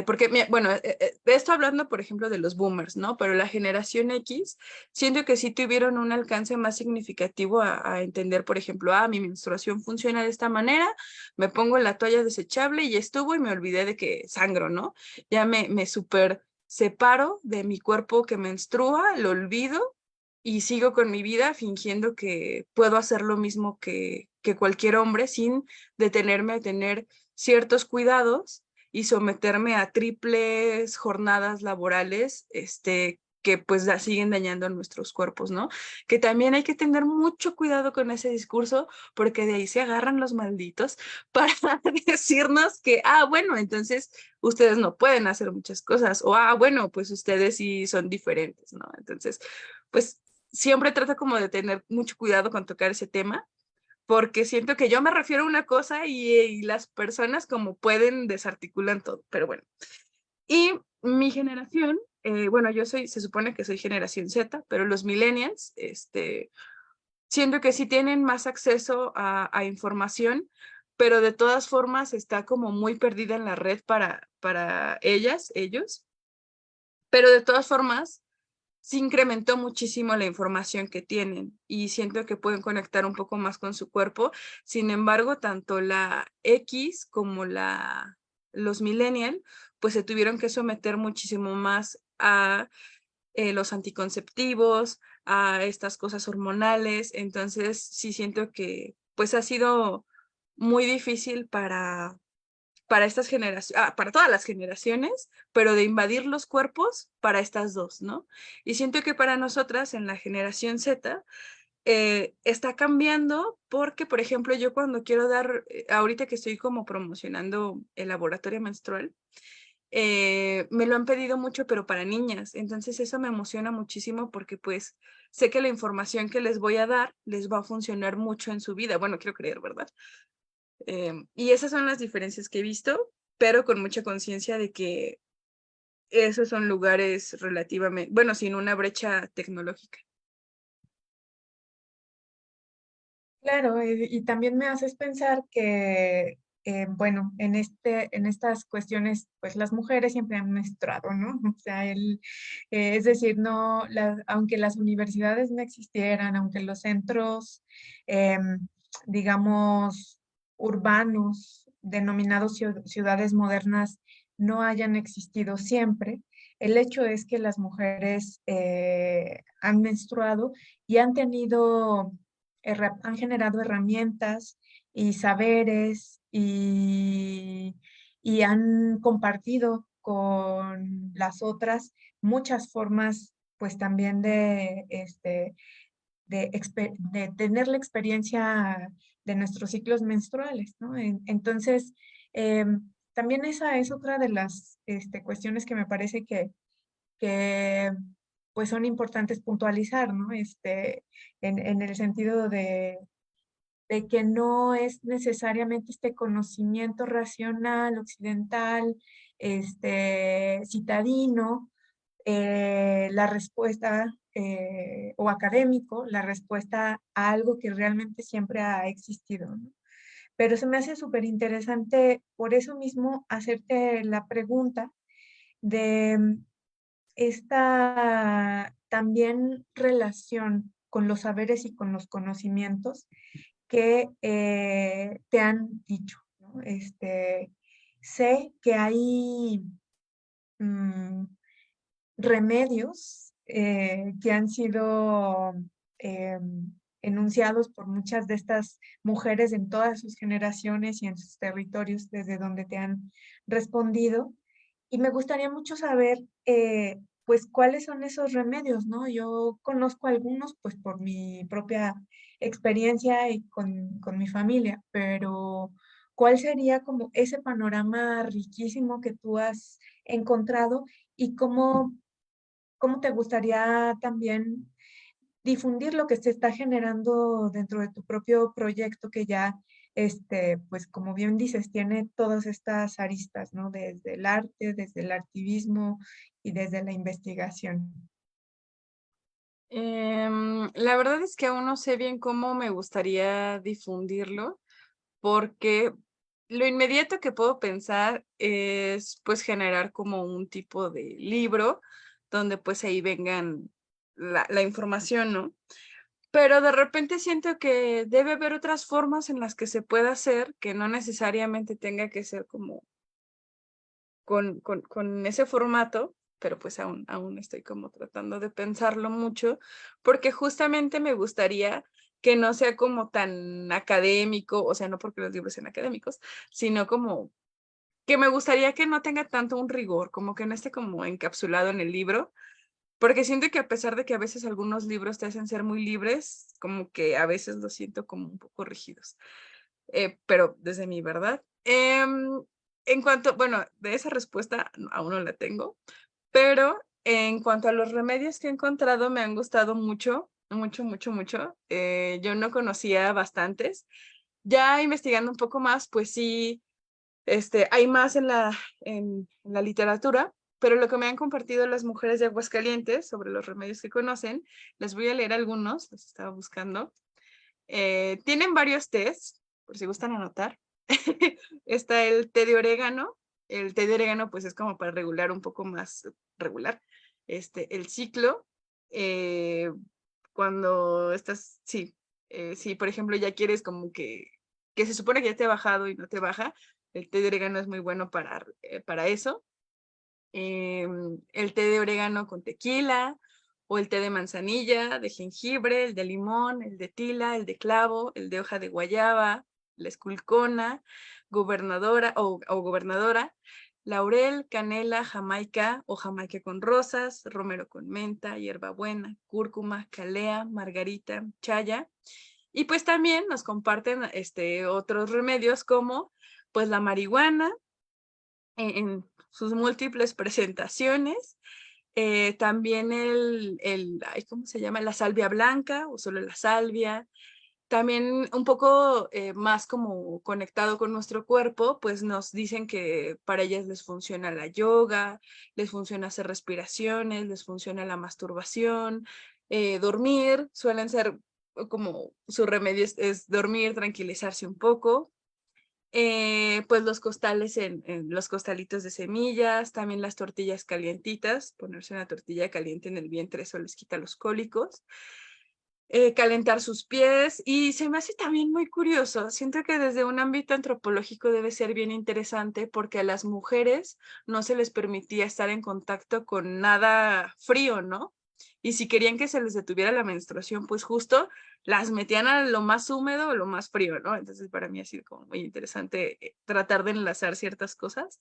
Porque, bueno, de esto hablando, por ejemplo, de los boomers, ¿no? Pero la generación X, siento que sí tuvieron un alcance más significativo a entender, por ejemplo, mi menstruación funciona de esta manera, me pongo la toalla desechable y estuvo y me olvidé de que sangro, ¿no? Ya me súper separo de mi cuerpo que menstrua, lo olvido y sigo con mi vida fingiendo que puedo hacer lo mismo que cualquier hombre sin detenerme a tener ciertos cuidados y someterme a triples jornadas laborales, que pues siguen dañando nuestros cuerpos, ¿no? Que también hay que tener mucho cuidado con ese discurso porque de ahí se agarran los malditos para decirnos que, bueno, entonces ustedes no pueden hacer muchas cosas o, bueno, pues ustedes sí son diferentes, ¿no? Entonces, pues siempre trato como de tener mucho cuidado con tocar ese tema porque siento que yo me refiero a una cosa y las personas como pueden desarticulan todo, pero bueno. Y mi generación, bueno, se supone que soy generación Z, pero los millennials, siento que sí tienen más acceso a información, pero de todas formas está como muy perdida en la red para ellas, ellos, pero de todas formas se incrementó muchísimo la información que tienen y siento que pueden conectar un poco más con su cuerpo. Sin embargo, tanto la X como los millennial, pues se tuvieron que someter muchísimo más a los anticonceptivos, a estas cosas hormonales. Entonces, sí siento que pues ha sido muy difícil para estas generaciones, para todas las generaciones, pero de invadir los cuerpos para estas dos, ¿no? Y siento que para nosotras en la generación Z está cambiando porque, por ejemplo, yo cuando quiero dar, ahorita que estoy como promocionando el laboratorio menstrual, me lo han pedido mucho, pero para niñas. Entonces eso me emociona muchísimo porque pues sé que la información que les voy a dar les va a funcionar mucho en su vida. Bueno, quiero creer, ¿verdad? Y esas son las diferencias que he visto, pero con mucha conciencia de que esos son lugares relativamente, bueno, sin una brecha tecnológica. Claro, y también me haces pensar que, bueno, en estas cuestiones, pues las mujeres siempre han menstruado, ¿no? O sea, es decir, no, aunque las universidades no existieran, aunque los centros, digamos, urbanos, denominados ciudades modernas, no hayan existido siempre, el hecho es que las mujeres han menstruado y han tenido han generado herramientas y saberes y han compartido con las otras muchas formas, pues también de tener la experiencia de nuestros ciclos menstruales, ¿no? Entonces, también esa es otra de las cuestiones que me parece que pues son importantes puntualizar, ¿no? En el sentido de que no es necesariamente este conocimiento racional, occidental, citadino, la respuesta, o académico, la respuesta a algo que realmente siempre ha existido, ¿no? Pero se me hace súper interesante por eso mismo hacerte la pregunta de esta también relación con los saberes y con los conocimientos que te han dicho, ¿no? Sé que hay mm, remedios que han sido enunciados por muchas de estas mujeres en todas sus generaciones y en sus territorios desde donde te han respondido. Y me gustaría mucho saber, pues, cuáles son esos remedios, ¿no? Yo conozco algunos, pues, por mi propia experiencia y con mi familia, pero ¿cuál sería como ese panorama riquísimo que tú has encontrado y cómo te gustaría también difundir lo que se está generando dentro de tu propio proyecto que ya pues como bien dices, tiene todas estas aristas, ¿no? Desde el arte, desde el activismo y desde la investigación. La verdad es que aún no sé bien cómo me gustaría difundirlo, porque lo inmediato que puedo pensar es pues generar como un tipo de libro donde pues ahí vengan la información, ¿no? Pero de repente siento que debe haber otras formas en las que se pueda hacer, que no necesariamente tenga que ser como con ese formato, pero pues aún estoy como tratando de pensarlo mucho, porque justamente me gustaría que no sea como tan académico, o sea, no porque los libros sean académicos, sino como que me gustaría que no tenga tanto un rigor, como que no esté como encapsulado en el libro, porque siento que a pesar de que a veces algunos libros te hacen ser muy libres, como que a veces los siento como un poco rígidos, pero desde mi verdad. En cuanto, bueno, de esa respuesta aún no la tengo, pero en cuanto a los remedios que he encontrado, me han gustado mucho, mucho, mucho, mucho. Yo no conocía bastantes. Ya investigando un poco más, pues sí, hay más en la literatura, pero lo que me han compartido las mujeres de Aguascalientes sobre los remedios que conocen, les voy a leer algunos, los estaba buscando. Tienen varios tés, por si gustan anotar. Está el té de orégano. El té de orégano, pues es como para regular un poco más, regular, el ciclo. eh, Cuando estás, sí, si por ejemplo ya quieres como que se supone que ya te ha bajado y no te baja, el té de orégano es muy bueno para eso. El té de orégano con tequila, o el té de manzanilla, de jengibre, el de limón, el de tila, el de clavo, el de hoja de guayaba, la esculcona, gobernadora, laurel, canela, jamaica o jamaica con rosas, romero con menta, hierbabuena, cúrcuma, calea, margarita, chaya. Y pues también nos comparten otros remedios como pues la marihuana en sus múltiples presentaciones. También ay, ¿cómo se llama? La salvia blanca o solo la salvia. También un poco más como conectado con nuestro cuerpo, pues nos dicen que para ellas les funciona la yoga, les funciona hacer respiraciones, les funciona la masturbación, dormir, suelen ser como su remedio es dormir, tranquilizarse un poco. Pues los costales en los costalitos de semillas, también las tortillas calientitas, ponerse una tortilla caliente en el vientre, eso les quita los cólicos. Calentar sus pies, y se me hace también muy curioso, siento que desde un ámbito antropológico debe ser bien interesante porque a las mujeres no se les permitía estar en contacto con nada frío, ¿no? Y si querían que se les detuviera la menstruación, pues justo las metían a lo más húmedo o lo más frío, ¿no? Entonces para mí ha sido como muy interesante tratar de enlazar ciertas cosas.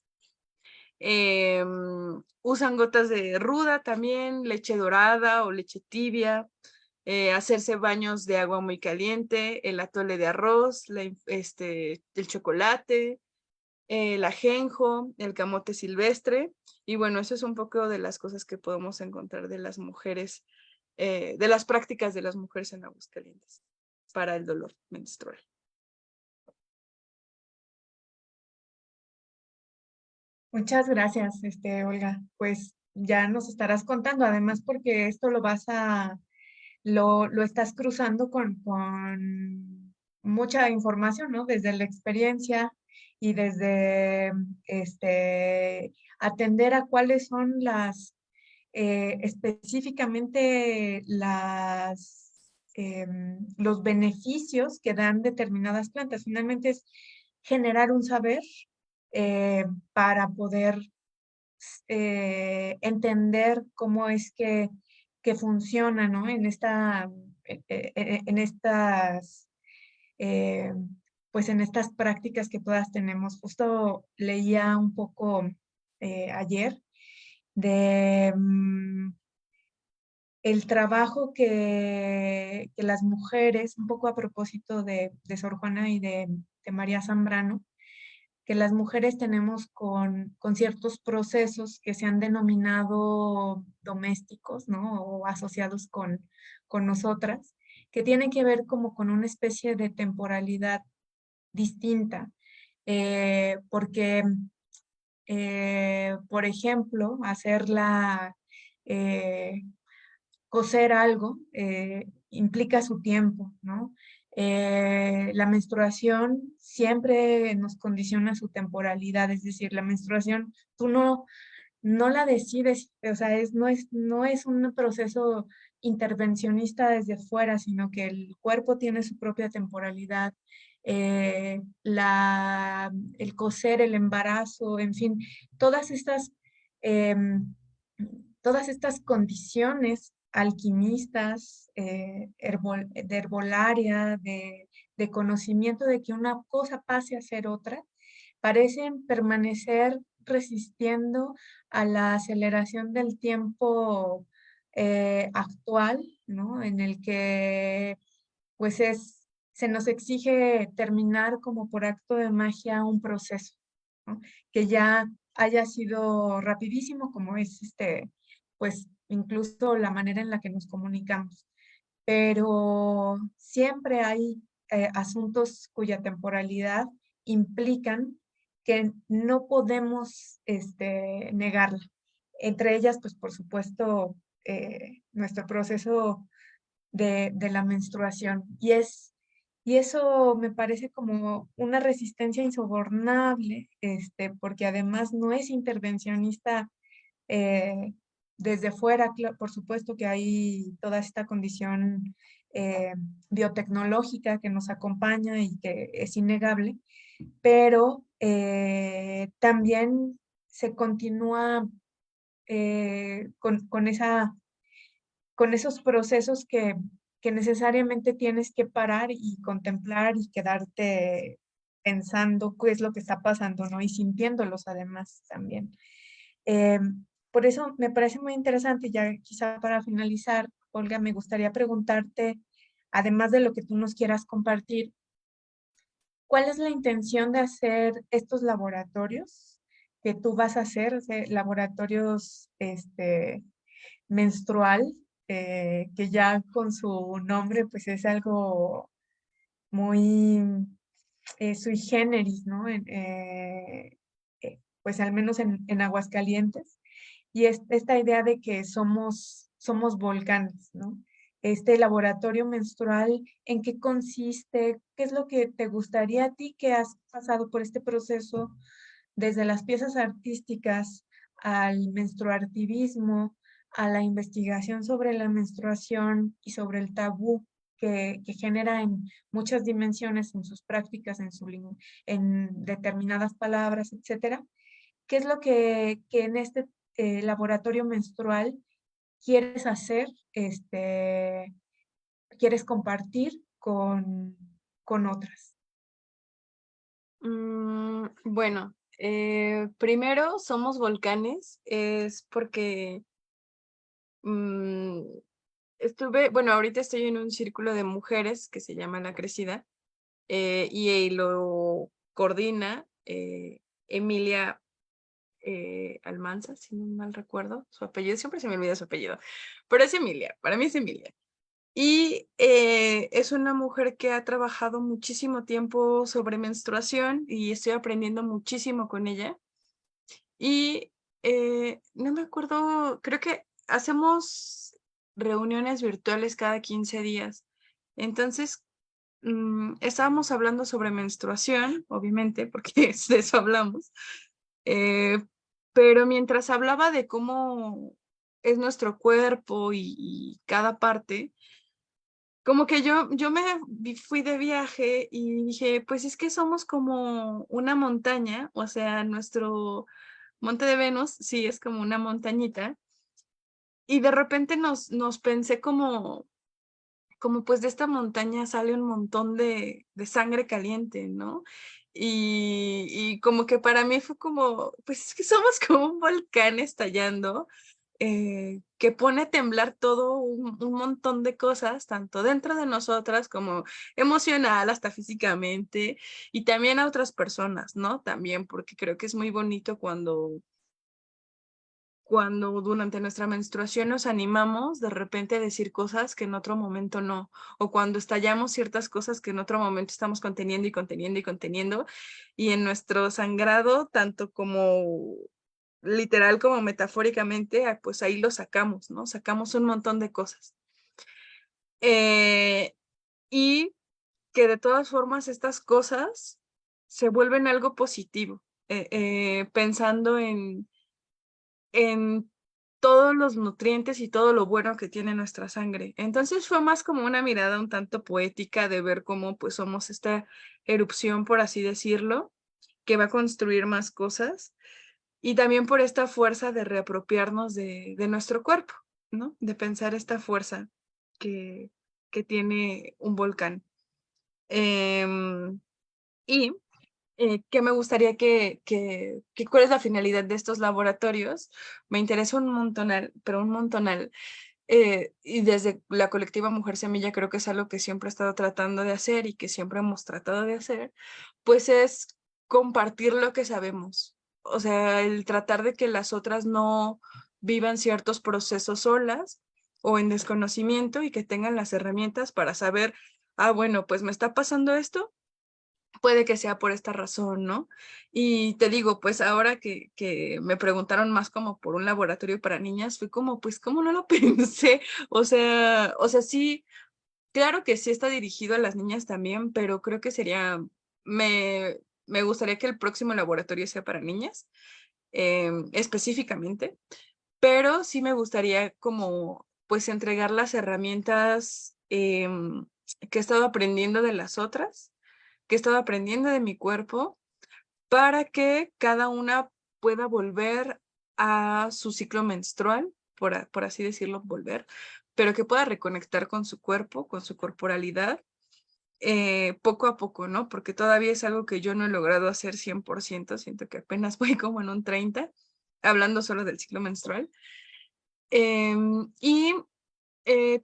Usan gotas de ruda también, leche dorada o leche tibia, hacerse baños de agua muy caliente, el atole de arroz, el chocolate, el ajenjo, el camote silvestre. Y bueno, eso es un poco de las cosas que podemos encontrar de las mujeres, de las prácticas de las mujeres en Aguascalientes para el dolor menstrual. Muchas gracias, Olga. Pues ya nos estarás contando, además porque esto lo estás cruzando con mucha información, ¿no? Desde la experiencia y desde atender a cuáles son específicamente los beneficios que dan determinadas plantas. Finalmente es generar un saber eh, para poder entender cómo es que funciona, ¿no? En estas, eh, pues en estas prácticas que todas tenemos. Justo leía un poco ayer de el trabajo que las mujeres, un poco a propósito de Sor Juana y de María Zambrano, que las mujeres tenemos con ciertos procesos que se han denominado domésticos, ¿no? O asociados con nosotras, que tienen que ver como con una especie de temporalidad distinta, porque, por ejemplo, hacerla, coser algo implica su tiempo, ¿no? La menstruación siempre nos condiciona su temporalidad, es decir, la menstruación, tú no la decides, o sea, no es un proceso intervencionista desde fuera, sino que el cuerpo tiene su propia temporalidad. El coser, el embarazo, en fin, todas estas, em, todas estas condiciones alquimistas, de herbolaria, de conocimiento de que una cosa pase a ser otra, parecen permanecer resistiendo a la aceleración del tiempo actual, ¿no? En el que pues se nos exige terminar como por acto de magia un proceso, ¿no? Que ya haya sido rapidísimo, como es pues incluso la manera en la que nos comunicamos. Pero siempre hay asuntos cuya temporalidad implican que no podemos negarla. Entre ellas, pues por supuesto, nuestro proceso de la menstruación. Y eso me parece como una resistencia insobornable, porque además no es intervencionista eh, desde fuera. Por supuesto que hay toda esta condición eh, biotecnológica que nos acompaña y que es innegable, pero también se continúa con esos procesos que necesariamente tienes que parar y contemplar y quedarte pensando qué es lo que está pasando, ¿no? Y sintiéndolos además también. Eh, por eso me parece muy interesante, ya quizá para finalizar, Olga, me gustaría preguntarte, además de lo que tú nos quieras compartir, ¿cuál es la intención de hacer estos laboratorios que tú vas a hacer, o sea, laboratorios menstrual, que ya con su nombre pues es algo muy sui generis, ¿no? Pues al menos en Aguascalientes. Y es esta idea de que somos volcanes, ¿no? Este laboratorio menstrual, ¿en qué consiste? ¿Qué es lo que te gustaría a ti que has pasado por este proceso desde las piezas artísticas al menstruativismo, a la investigación sobre la menstruación y sobre el tabú que genera en muchas dimensiones, en sus prácticas, en determinadas palabras, etcétera? ¿Qué es lo que en este laboratorio menstrual quieres hacer, quieres compartir con otras? Bueno, primero somos volcanes, es porque mm, bueno, ahorita estoy en un círculo de mujeres que se llama La Crecida, y lo coordina Emilia Almanza, si no mal recuerdo su apellido, siempre se me olvida su apellido, pero es Emilia, para mí es Emilia. Y es una mujer que ha trabajado muchísimo tiempo sobre menstruación y estoy aprendiendo muchísimo con ella. Y no me acuerdo, creo que hacemos reuniones virtuales cada 15 días. Entonces, estábamos hablando sobre menstruación, obviamente, porque de eso hablamos. Eh, pero mientras hablaba de cómo es nuestro cuerpo y cada parte, como que yo fui de viaje y dije, pues es que somos como una montaña, o sea, nuestro Monte de Venus sí es como una montañita, y de repente nos pensé como pues de esta montaña sale un montón de sangre caliente, ¿no? Y como que para mí fue como, pues es que somos como un volcán estallando, que pone a temblar todo un montón de cosas, tanto dentro de nosotras como emocional, hasta físicamente, y también a otras personas, ¿no? También, porque creo que es muy bonito cuando durante nuestra menstruación nos animamos de repente a decir cosas que en otro momento no, o cuando estallamos ciertas cosas que en otro momento estamos conteniendo y conteniendo y conteniendo, y en nuestro sangrado, tanto como literal como metafóricamente, pues ahí lo sacamos, ¿no? Sacamos un montón de cosas. Y que de todas formas estas cosas se vuelven algo positivo, pensando en todos los nutrientes y todo lo bueno que tiene nuestra sangre. Entonces fue más como una mirada un tanto poética de ver cómo pues somos esta erupción, por así decirlo, que va a construir más cosas y también por esta fuerza de reapropiarnos de nuestro cuerpo, ¿no? De pensar esta fuerza que, que tiene un volcán. Y ¿qué me gustaría cuál es la finalidad de estos laboratorios? Me interesa un montonal, pero un montonal. Y desde la colectiva Mujer Semilla creo que es algo que siempre he estado tratando de hacer y que siempre hemos tratado de hacer, pues es compartir lo que sabemos. O sea, el tratar de que las otras no vivan ciertos procesos solas o en desconocimiento y que tengan las herramientas para saber, ah, bueno, pues me está pasando esto, puede que sea por esta razón, ¿no? Y te digo, pues ahora que me preguntaron más como por un laboratorio para niñas, fue como, pues, ¿cómo no lo pensé? O sea, sí, claro que sí está dirigido a las niñas también, pero creo que sería, me gustaría que el próximo laboratorio sea para niñas, específicamente, pero sí me gustaría como, pues, entregar las herramientas que he estado aprendiendo de las otras, que he estado aprendiendo de mi cuerpo, para que cada una pueda volver a su ciclo menstrual, por así decirlo, volver, pero que pueda reconectar con su cuerpo, con su corporalidad, poco a poco, ¿no? Porque todavía es algo que yo no he logrado hacer 100%, siento que apenas voy como en un 30, hablando solo del ciclo menstrual. Y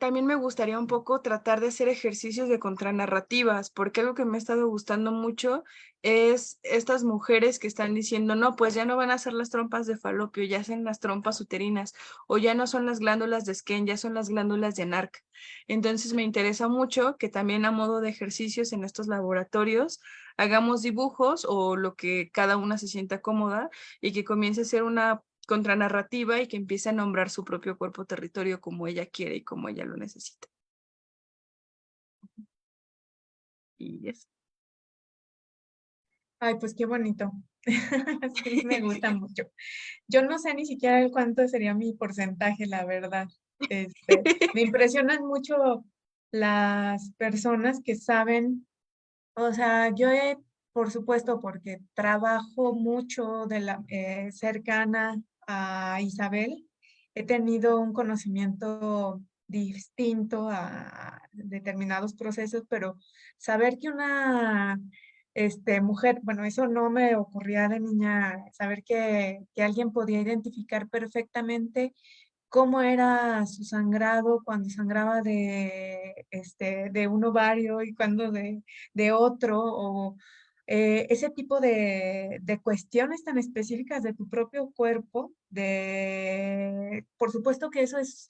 también me gustaría un poco tratar de hacer ejercicios de contranarrativas, porque algo que me ha estado gustando mucho es estas mujeres que están diciendo, no, pues ya no van a ser las trompas de falopio, ya hacen las trompas uterinas, o ya no son las glándulas de Skene, ya son las glándulas de NARC. Entonces me interesa mucho que también a modo de ejercicios en estos laboratorios hagamos dibujos o lo que cada una se sienta cómoda y que comience a ser una contranarrativa y que empiece a nombrar su propio cuerpo territorio como ella quiere y como ella lo necesita. Y eso. Ay, pues qué bonito. Sí, me gusta mucho. Yo no sé ni siquiera el cuánto sería mi porcentaje, la verdad. Me impresionan mucho las personas que saben, o sea, por supuesto, porque trabajo mucho cercana a Isabel, he tenido un conocimiento distinto a determinados procesos, pero saber que una mujer, bueno, eso no me ocurría de niña, saber que alguien podía identificar perfectamente cómo era su sangrado cuando sangraba de un ovario y cuando de otro, o ese tipo de cuestiones tan específicas de tu propio cuerpo, por supuesto que eso es,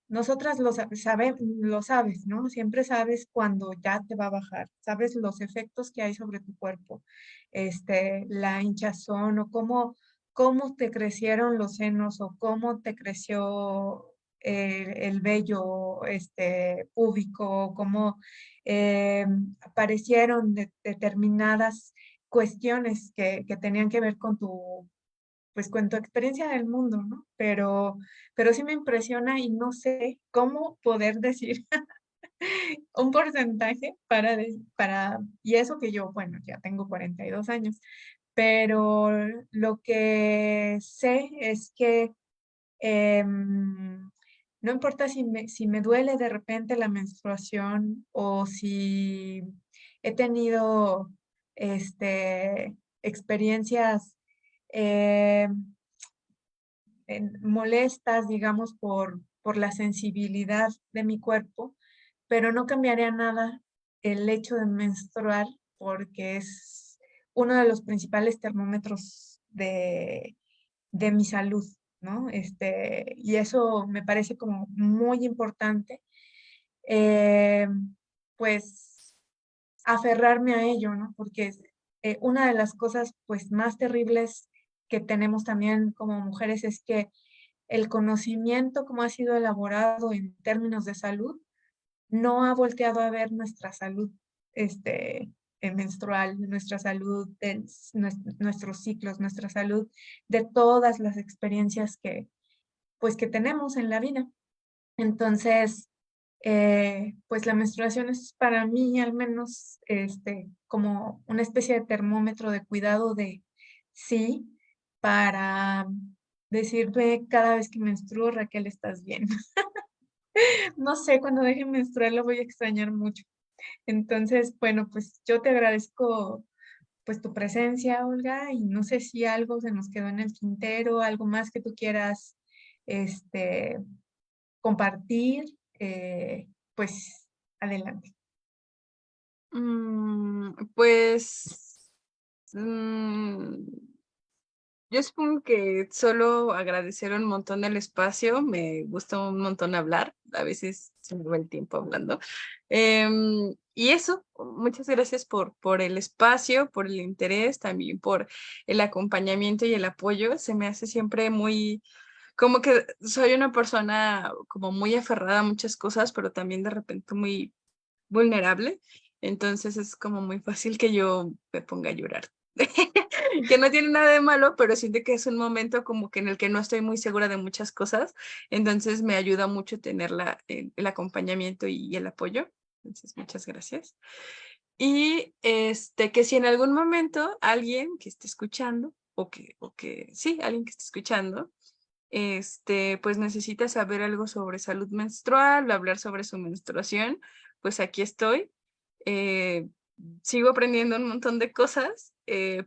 nosotras lo sabes, ¿no? Siempre sabes cuando ya te va a bajar, sabes los efectos que hay sobre tu cuerpo, la hinchazón o cómo te crecieron los senos o cómo te creció el vello púbico, cómo eh, aparecieron determinadas cuestiones que tenían que ver pues con tu experiencia del mundo, ¿no? Pero sí me impresiona y no sé cómo poder decir un porcentaje y eso que yo, bueno, ya tengo 42 años, pero lo que sé es que no importa si me duele de repente la menstruación o si he tenido experiencias eh, molestas, digamos, por la sensibilidad de mi cuerpo, pero no cambiaría nada el hecho de menstruar porque es uno de los principales termómetros de mi salud, ¿no? Y eso me parece como muy importante, eh, pues aferrarme a ello, ¿no? Porque una de las cosas pues más terribles que tenemos también como mujeres es que el conocimiento, como ha sido elaborado en términos de salud, no ha volteado a ver nuestra salud este, menstrual, nuestra salud, nuestros ciclos, nuestra salud, de todas las experiencias que, pues, que tenemos en la vida. Entonces, pues la menstruación es para mí al menos como una especie de termómetro de cuidado de sí, para decirme cada vez que menstruo, Raquel, estás bien. No sé, cuando deje menstruar lo voy a extrañar mucho. Entonces, bueno, pues yo te agradezco pues tu presencia, Olga, y no sé si algo se nos quedó en el tintero, algo más que tú quieras este, compartir, pues adelante. Pues yo supongo que solo agradecer un montón el espacio, me gusta un montón hablar, a veces se me va el tiempo hablando. Y eso, muchas gracias por el espacio, por el interés, también por el acompañamiento y el apoyo. Se me hace siempre muy, como que soy una persona como muy aferrada a muchas cosas, pero también de repente muy vulnerable. Entonces es como muy fácil que yo me ponga a llorar. Que no tiene nada de malo, pero siento que es un momento como que en el que no estoy muy segura de muchas cosas, entonces me ayuda mucho tener el acompañamiento y el apoyo. Entonces, muchas gracias. Y que si en algún momento alguien que esté escuchando, sí, alguien que esté escuchando, pues necesita saber algo sobre salud menstrual, hablar sobre su menstruación, pues aquí estoy. Eh, Sigo aprendiendo un montón de cosas,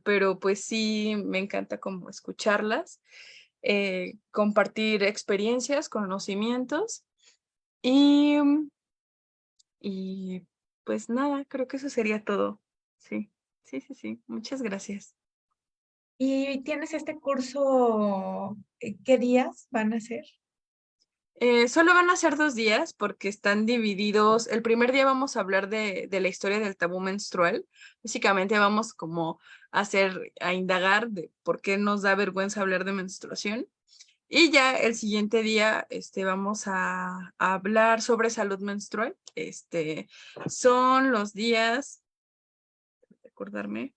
pero pues sí me encanta como escucharlas, compartir experiencias, conocimientos y, y pues nada, creo que eso sería todo. Sí, sí, sí, sí. Muchas gracias. ¿Y tienes este curso, qué días van a ser? Solo van a ser 2 días porque están divididos. El primer día vamos a hablar de la historia del tabú menstrual. Básicamente vamos como a indagar de por qué nos da vergüenza hablar de menstruación. Y ya el siguiente día vamos a hablar sobre salud menstrual. Son los días, recordarme,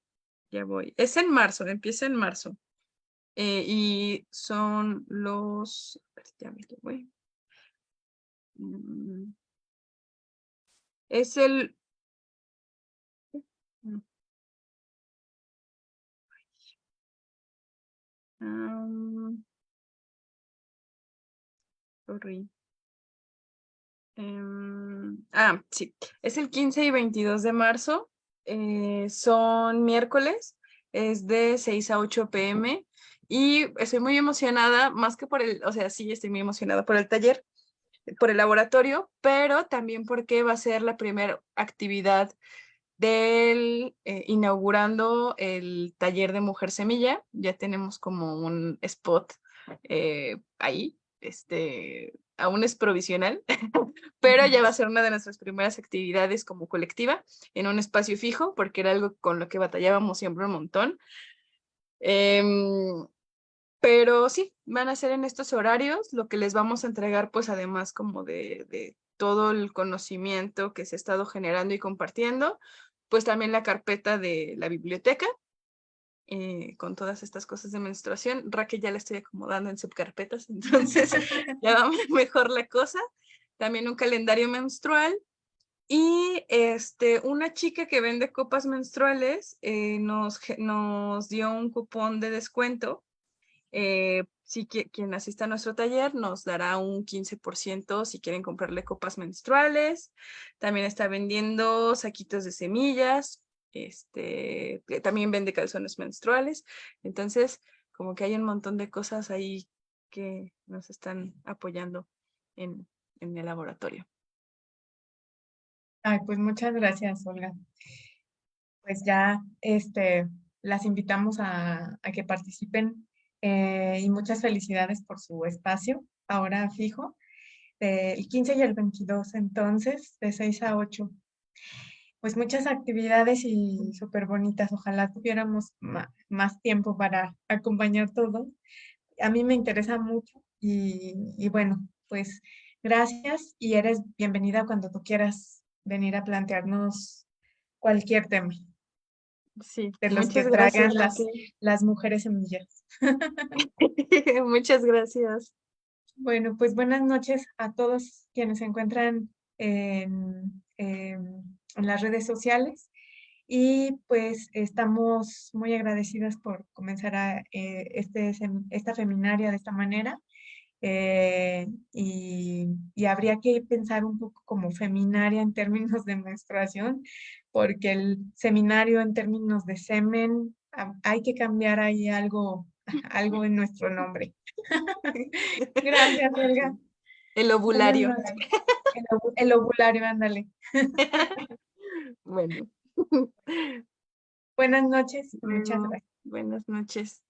ya voy. Es en marzo, empieza en marzo. Y son los, ya me voy. Mm, Es el... mm, um, sorry. Sí, es el 15 y 22 de marzo. Son miércoles, es de 6 a 8 p.m. Y estoy muy emocionada, más que por o sea, sí, estoy muy emocionada por el taller, por el laboratorio, pero también porque va a ser la primera actividad inaugurando el taller de Mujer Semilla. Ya tenemos como un spot ahí, aún es provisional, pero ya va a ser una de nuestras primeras actividades como colectiva en un espacio fijo, porque era algo con lo que batallábamos siempre un montón. Em, pero sí, van a ser en estos horarios, lo que les vamos a entregar, pues además como de todo el conocimiento que se ha estado generando y compartiendo, pues también la carpeta de la biblioteca, con todas estas cosas de menstruación. Raquel ya la estoy acomodando en subcarpetas, entonces ya va mejor la cosa. También un calendario menstrual. Y una chica que vende copas menstruales nos dio un cupón de descuento. Si quien asista a nuestro taller nos dará un 15% si quieren comprarle copas menstruales. También está vendiendo saquitos de semillas. También vende calzones menstruales. Entonces, como que hay un montón de cosas ahí que nos están apoyando en, en el laboratorio. Ay, pues muchas gracias, Olga. Pues ya las invitamos a que participen y muchas felicidades por su espacio, ahora fijo, el 15 y el 22, entonces, de 6 a 8. Pues muchas actividades y súper bonitas. Ojalá tuviéramos más tiempo para acompañar todo. A mí me interesa mucho y bueno, pues gracias y eres bienvenida cuando tú quieras venir a plantearnos cualquier tema Sí, de los que muchas traigan gracias, Pati. las mujeres semillas. Muchas gracias. Bueno, pues buenas noches a todos quienes se encuentran en las redes sociales y pues estamos muy agradecidas por comenzar esta feminaria de esta manera. Y habría que pensar un poco como feminaria en términos de menstruación, porque el seminario en términos de semen, hay que cambiar ahí algo, algo en nuestro nombre. Gracias, Olga. El Buenas ovulario. noches. El ovulario, ándale. Bueno. Buenas noches y muchas gracias. Buenas noches.